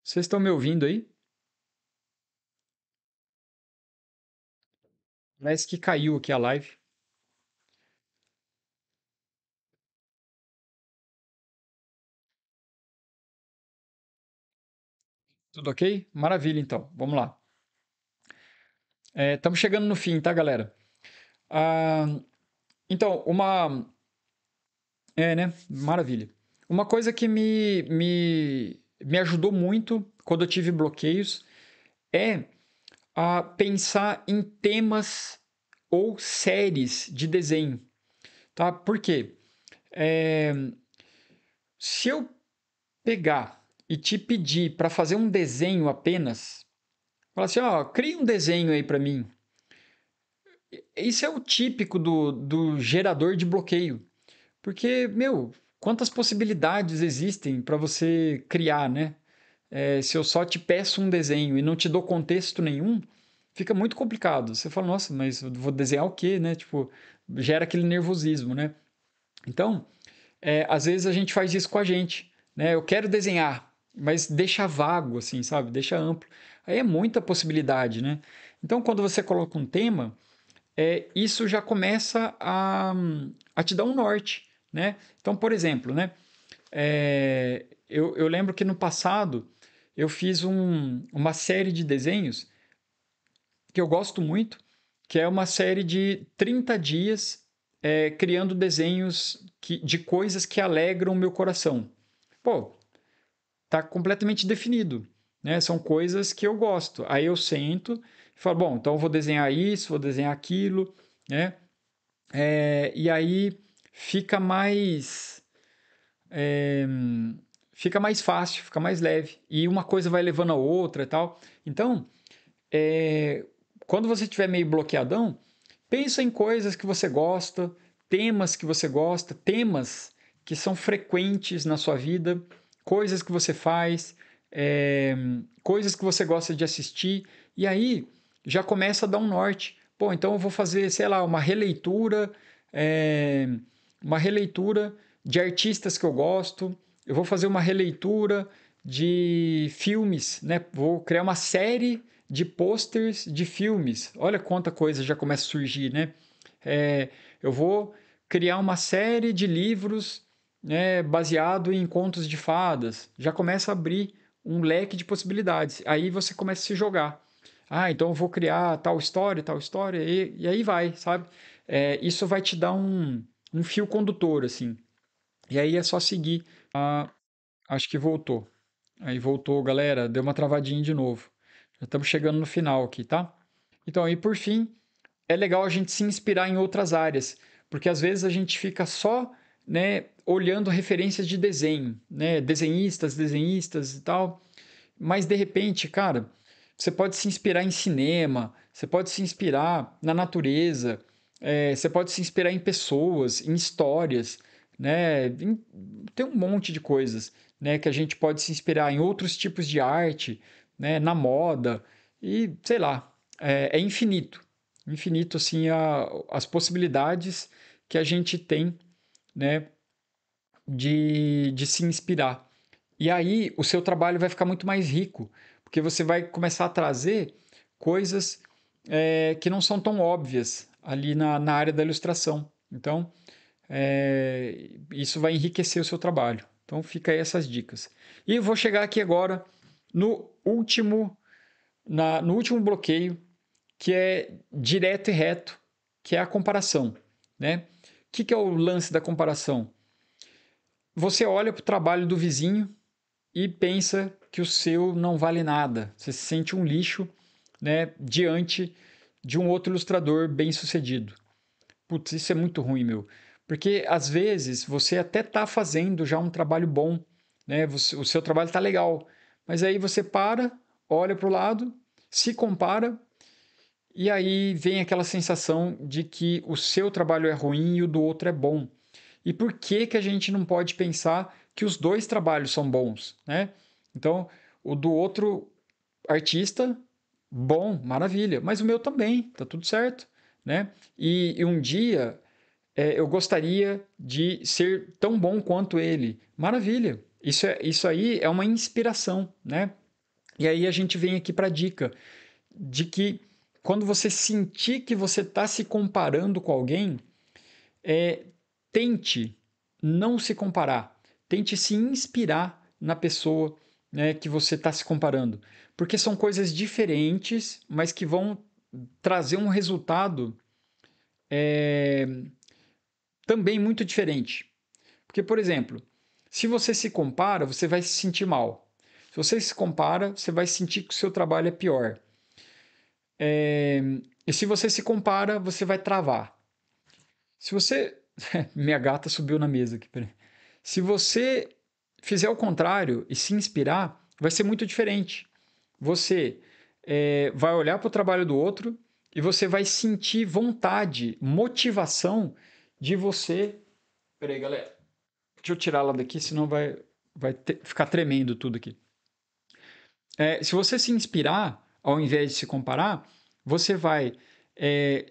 Vocês estão me ouvindo aí? Parece que caiu aqui a live. Tudo ok? Maravilha, então. Vamos lá. Estamos chegando no fim, tá, galera? Ah, então, né? Maravilha. Uma coisa que me ajudou muito quando eu tive bloqueios é a pensar em temas ou séries de desenho, tá? Por quê? É, se eu pegar e te pedir para fazer um desenho apenas, falar assim, ó, cria um desenho aí para mim. Isso é o típico do gerador de bloqueio. Porque, meu, quantas possibilidades existem para você criar, né? Se eu só te peço um desenho e não te dou contexto nenhum, fica muito complicado. Você fala, nossa, mas eu vou desenhar o quê, né? Tipo, gera aquele nervosismo, né? Então, às vezes a gente faz isso com a gente, né? Eu quero desenhar, mas deixa vago, assim, sabe? Deixa amplo. Aí é muita possibilidade, né? Então, quando você coloca um tema, isso já começa a te dar um norte, né? Então, por exemplo, né? Eu lembro que no passado eu fiz uma série de desenhos que eu gosto muito, que é uma série de 30 dias criando desenhos de coisas que alegram o meu coração. Pô, tá completamente definido, né? São coisas que eu gosto. Aí eu sento e falo, bom, então eu vou desenhar isso, vou desenhar aquilo, né? E aí fica mais é, fica mais fácil, fica mais leve. E uma coisa vai levando a outra e tal. Então, é, quando você estiver meio bloqueadão, pensa em coisas que você gosta, temas que você gosta, temas que são frequentes na sua vida, coisas que você faz, coisas que você gosta de assistir, e aí já começa a dar um norte. Pô, então eu vou fazer, sei lá, é, uma releitura de artistas que eu gosto, eu vou fazer uma releitura de filmes, né? Vou criar uma série de posters de filmes. Olha quanta coisa já começa a surgir, né? Eu vou criar uma série de livros, né, baseado em contos de fadas. Já começa a abrir um leque de possibilidades. Aí você começa a se jogar. Ah, então eu vou criar tal história, e aí vai, sabe? Isso vai te dar um fio condutor, assim. E aí é só seguir. Acho que voltou. Aí voltou, galera. Deu uma travadinha de novo. Já estamos chegando no final aqui, tá? Então, e por fim, é legal a gente se inspirar em outras áreas, porque às vezes a gente fica só, né, olhando referências de desenho, né, desenhistas e tal, mas de repente, cara, você pode se inspirar em cinema, você pode se inspirar na natureza, você pode se inspirar em pessoas, em histórias, né, tem um monte de coisas, né, que a gente pode se inspirar em outros tipos de arte, né, na moda e sei lá, é infinito, infinito assim as possibilidades que a gente tem, né, de se inspirar. E aí o seu trabalho vai ficar muito mais rico, porque você vai começar a trazer coisas que não são tão óbvias ali na área da ilustração. Então, isso vai enriquecer o seu trabalho. Então, fica aí essas dicas. E eu vou chegar aqui agora no último, no último bloqueio, que é direto e reto, que é a comparação, né? O que é o lance da comparação? Você olha para o trabalho do vizinho e pensa que o seu não vale nada. Você se sente um lixo, né, diante de um outro ilustrador bem-sucedido. Putz, isso é muito ruim, meu. Porque às vezes você até está fazendo já um trabalho bom, né? O seu trabalho está legal, mas aí você para, olha para o lado, se compara e aí vem aquela sensação de que o seu trabalho é ruim e o do outro é bom. E por que que a gente não pode pensar que os dois trabalhos são bons, né? Então, o do outro artista, bom, maravilha, mas o meu também, tá tudo certo, né? E um dia eu gostaria de ser tão bom quanto ele, maravilha. Isso aí é uma inspiração, né? E aí a gente vem aqui para a dica de que quando você sentir que você está se comparando com alguém, é, tente não se comparar. Tente se inspirar na pessoa, né, que você está se comparando. Porque são coisas diferentes, mas que vão trazer um resultado é, também muito diferente. Porque, por exemplo, se você se compara, você vai se sentir mal. Se você se compara, você vai sentir que o seu trabalho é pior. E se você se compara, você vai travar. Se você. Minha gata subiu na mesa aqui, peraí. Se você fizer o contrário e se inspirar, vai ser muito diferente. Você vai olhar para o trabalho do outro e você vai sentir vontade, motivação de você. Peraí, galera. Deixa eu tirar ela daqui, senão vai ficar tremendo tudo aqui. Se você se inspirar, ao invés de se comparar, você vai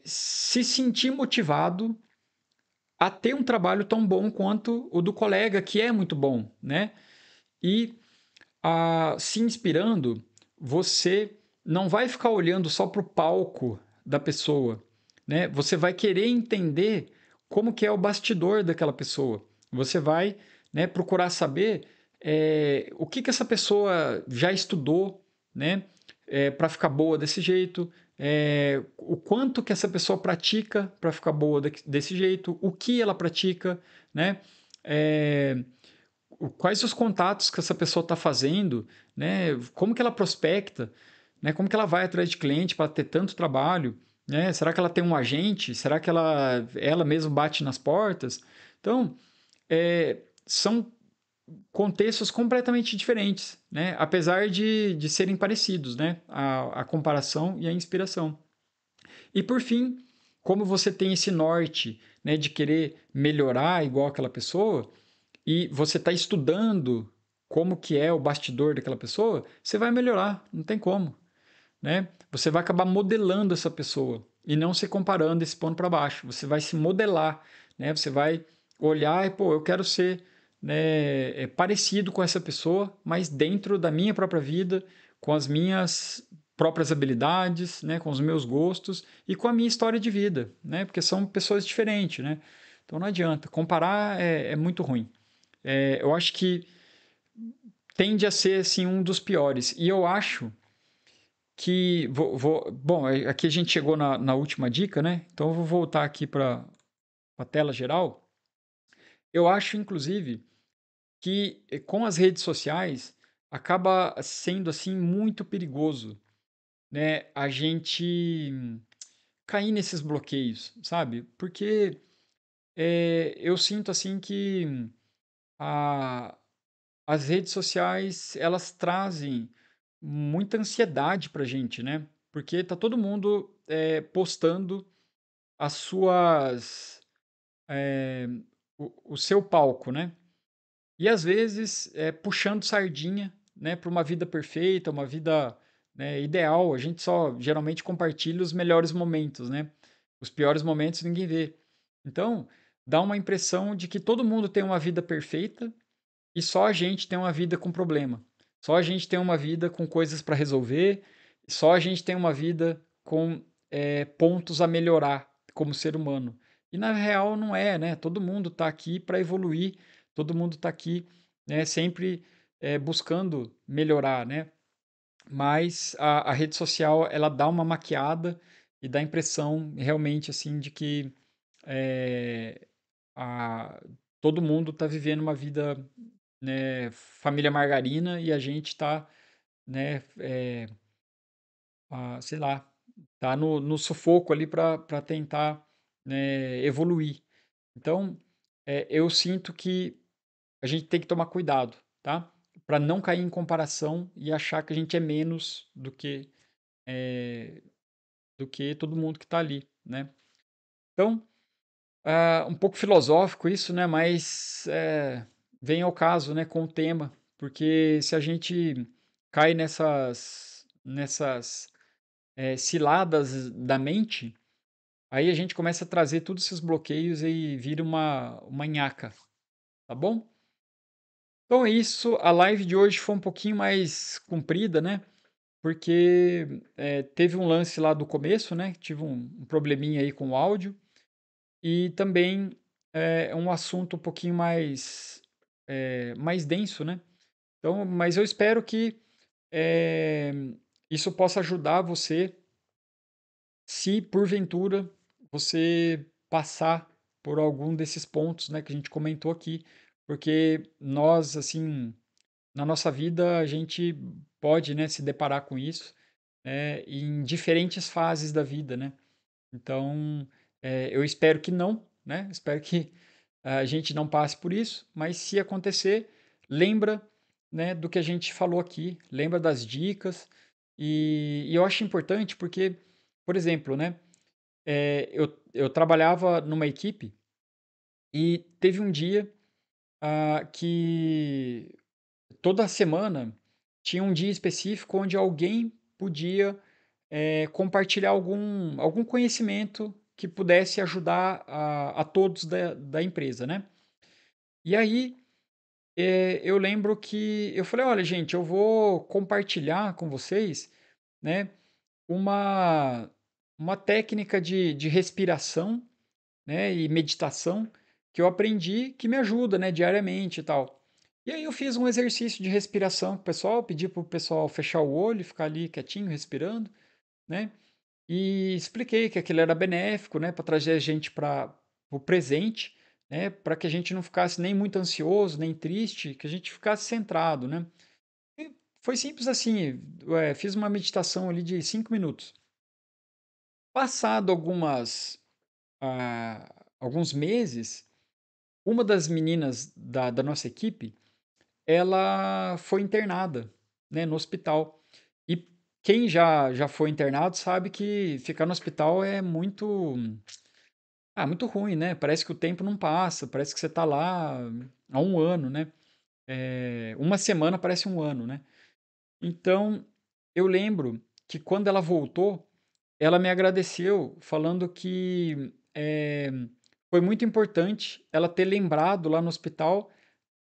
se sentir motivado a ter um trabalho tão bom quanto o do colega, que é muito bom, né? E se inspirando, você não vai ficar olhando só para o palco da pessoa, né? Você vai querer entender como que é o bastidor daquela pessoa. Você vai, né, procurar saber o que que essa pessoa já estudou, né, para ficar boa desse jeito, o quanto que essa pessoa pratica para ficar boa desse jeito, o que ela pratica, né? É, quais os contatos que essa pessoa está fazendo, né? Como que ela prospecta, né? Como que ela vai atrás de cliente para ter tanto trabalho, né? Será que ela tem um agente? Será que ela mesma bate nas portas? Então, são contextos completamente diferentes, né? Apesar de serem parecidos, né? A comparação e a inspiração. E por fim, como você tem esse norte, né, de querer melhorar igual aquela pessoa, e você está estudando como que é o bastidor daquela pessoa, você vai melhorar, não tem como, né? Você vai acabar modelando essa pessoa e não se comparando esse ponto para baixo. Você vai se modelar, né? Você vai olhar e, pô, eu quero ser, né, parecido com essa pessoa, mas dentro da minha própria vida, com as minhas próprias habilidades, né, com os meus gostos e com a minha história de vida, né? Porque são pessoas diferentes, né? Então não adianta. Comparar é muito ruim. Eu acho que tende a ser assim um dos piores. E eu acho que bom, aqui a gente chegou na última dica, né? Então eu vou voltar aqui para a tela geral. Eu acho, inclusive, que com as redes sociais acaba sendo assim muito perigoso, né? A gente cair nesses bloqueios, sabe? Porque eu sinto assim que a, as redes sociais elas trazem muita ansiedade pra gente, né? Porque tá todo mundo postando as suas o seu palco, né? E às vezes puxando sardinha, né, para uma vida perfeita, uma vida, né, ideal. A gente só geralmente compartilha os melhores momentos, né? Os piores momentos ninguém vê. Então, dá uma impressão de que todo mundo tem uma vida perfeita e só a gente tem uma vida com problema. Só a gente tem uma vida com coisas para resolver. Só a gente tem uma vida com pontos a melhorar como ser humano. E na real não é, né? Todo mundo está aqui para evoluir. Todo mundo está aqui, né? Sempre buscando melhorar, né? Mas a rede social ela dá uma maquiada e dá a impressão realmente assim de que é, a, todo mundo está vivendo uma vida, né, família margarina e a gente está, né, sei lá, tá no sufoco ali para tentar, né, evoluir. Então, eu sinto que a gente tem que tomar cuidado, tá? Para não cair em comparação e achar que a gente é menos do que todo mundo que está ali, né? Então, um pouco filosófico isso, né? Mas vem ao caso, né? Com o tema, porque se a gente cai nessas ciladas da mente, aí a gente começa a trazer todos esses bloqueios e vira uma nhaca, tá bom? Então é isso. A live de hoje foi um pouquinho mais comprida, né? porque, teve um lance lá do começo, né, tive um probleminha aí com o áudio, e também é um assunto um pouquinho mais denso, né. Então mas eu espero que, eh, isso possa ajudar você, se porventura você passar por algum desses pontos, né, que a gente comentou aqui, porque nós, assim, na nossa vida a gente pode, né, se deparar com isso, em diferentes fases da vida, né. Então, eu espero que não, né, espero que a gente não passe por isso, mas se acontecer, lembra, né, do que a gente falou aqui, lembra das dicas, e eu acho importante porque, por exemplo, né, eu trabalhava numa equipe e teve um dia, que toda semana tinha um dia específico onde alguém podia, compartilhar algum conhecimento que pudesse ajudar a todos da empresa, né. E aí, eu lembro que eu falei: "Olha gente, eu vou compartilhar com vocês, né, uma uma técnica de respiração, né, e meditação que eu aprendi que me ajuda, né, diariamente e tal". E aí eu fiz um exercício de respiração com o pessoal, pedi para o pessoal fechar o olho e ficar ali quietinho respirando, né, e expliquei que aquilo era benéfico, né, para trazer a gente para o presente, né, para que a gente não ficasse nem muito ansioso, nem triste, que a gente ficasse centrado, né. E foi simples assim, fiz uma meditação ali de 5 minutos. Passado alguns meses, uma das meninas da nossa equipe, ela foi internada, né, no hospital. E quem já foi internado sabe que ficar no hospital é muito ruim, né, parece que o tempo não passa, parece que você está lá há um ano, né. Uma semana parece um ano, né. Então, eu lembro que quando ela voltou, ela me agradeceu falando que, foi muito importante ela ter lembrado lá no hospital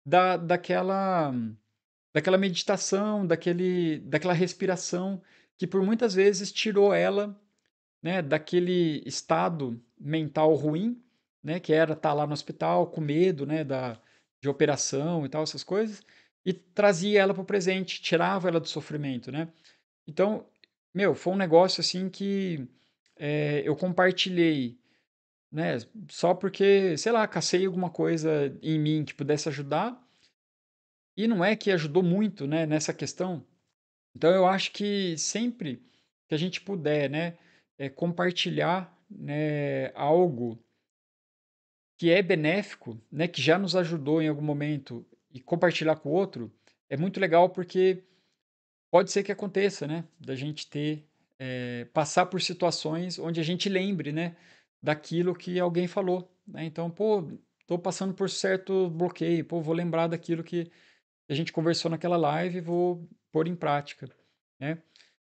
daquela meditação, daquela respiração que por muitas vezes tirou ela, né, daquele estado mental ruim, né, que era estar lá no hospital com medo, né, de operação e tal, essas coisas, e trazia ela para o presente, tirava ela do sofrimento, né. Então, meu, foi um negócio assim que, eu compartilhei, né, só porque, sei lá, cacei alguma coisa em mim que pudesse ajudar, e não é que ajudou muito, né, nessa questão. Então eu acho que sempre que a gente puder, né, compartilhar, né, algo que é benéfico, né, que já nos ajudou em algum momento e compartilhar com o outro, é muito legal porque pode ser que aconteça, né, da gente passar por situações onde a gente lembre, né, daquilo que alguém falou, né. Então: "Pô, tô passando por certo bloqueio, pô, vou lembrar daquilo que a gente conversou naquela live e vou pôr em prática", né.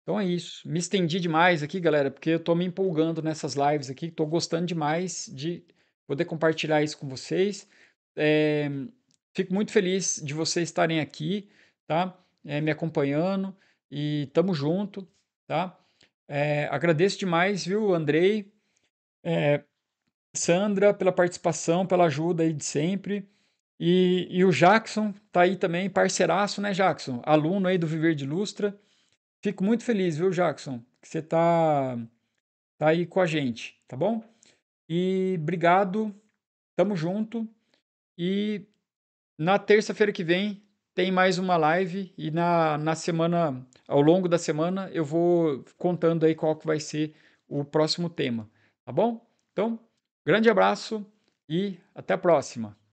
Então é isso. Me estendi demais aqui, galera, porque eu tô me empolgando nessas lives aqui, tô gostando demais de poder compartilhar isso com vocês. Eh, Fico muito feliz de vocês estarem aqui, tá, me acompanhando e tamo junto, tá. Agradeço demais, viu, Andrei, eh, Sandra, pela participação, pela ajuda aí de sempre. E o Jackson tá aí também, parceiraço, né, Jackson? Aluno aí do Viver de Lustra. Fico muito feliz, viu, Jackson, que você tá aí com a gente, tá bom? E obrigado, tamo junto. E na terça-feira que vem tem mais uma live e na semana, ao longo da semana, eu vou contando aí qual que vai ser o próximo tema, tá bom? Então, grande abraço e até a próxima.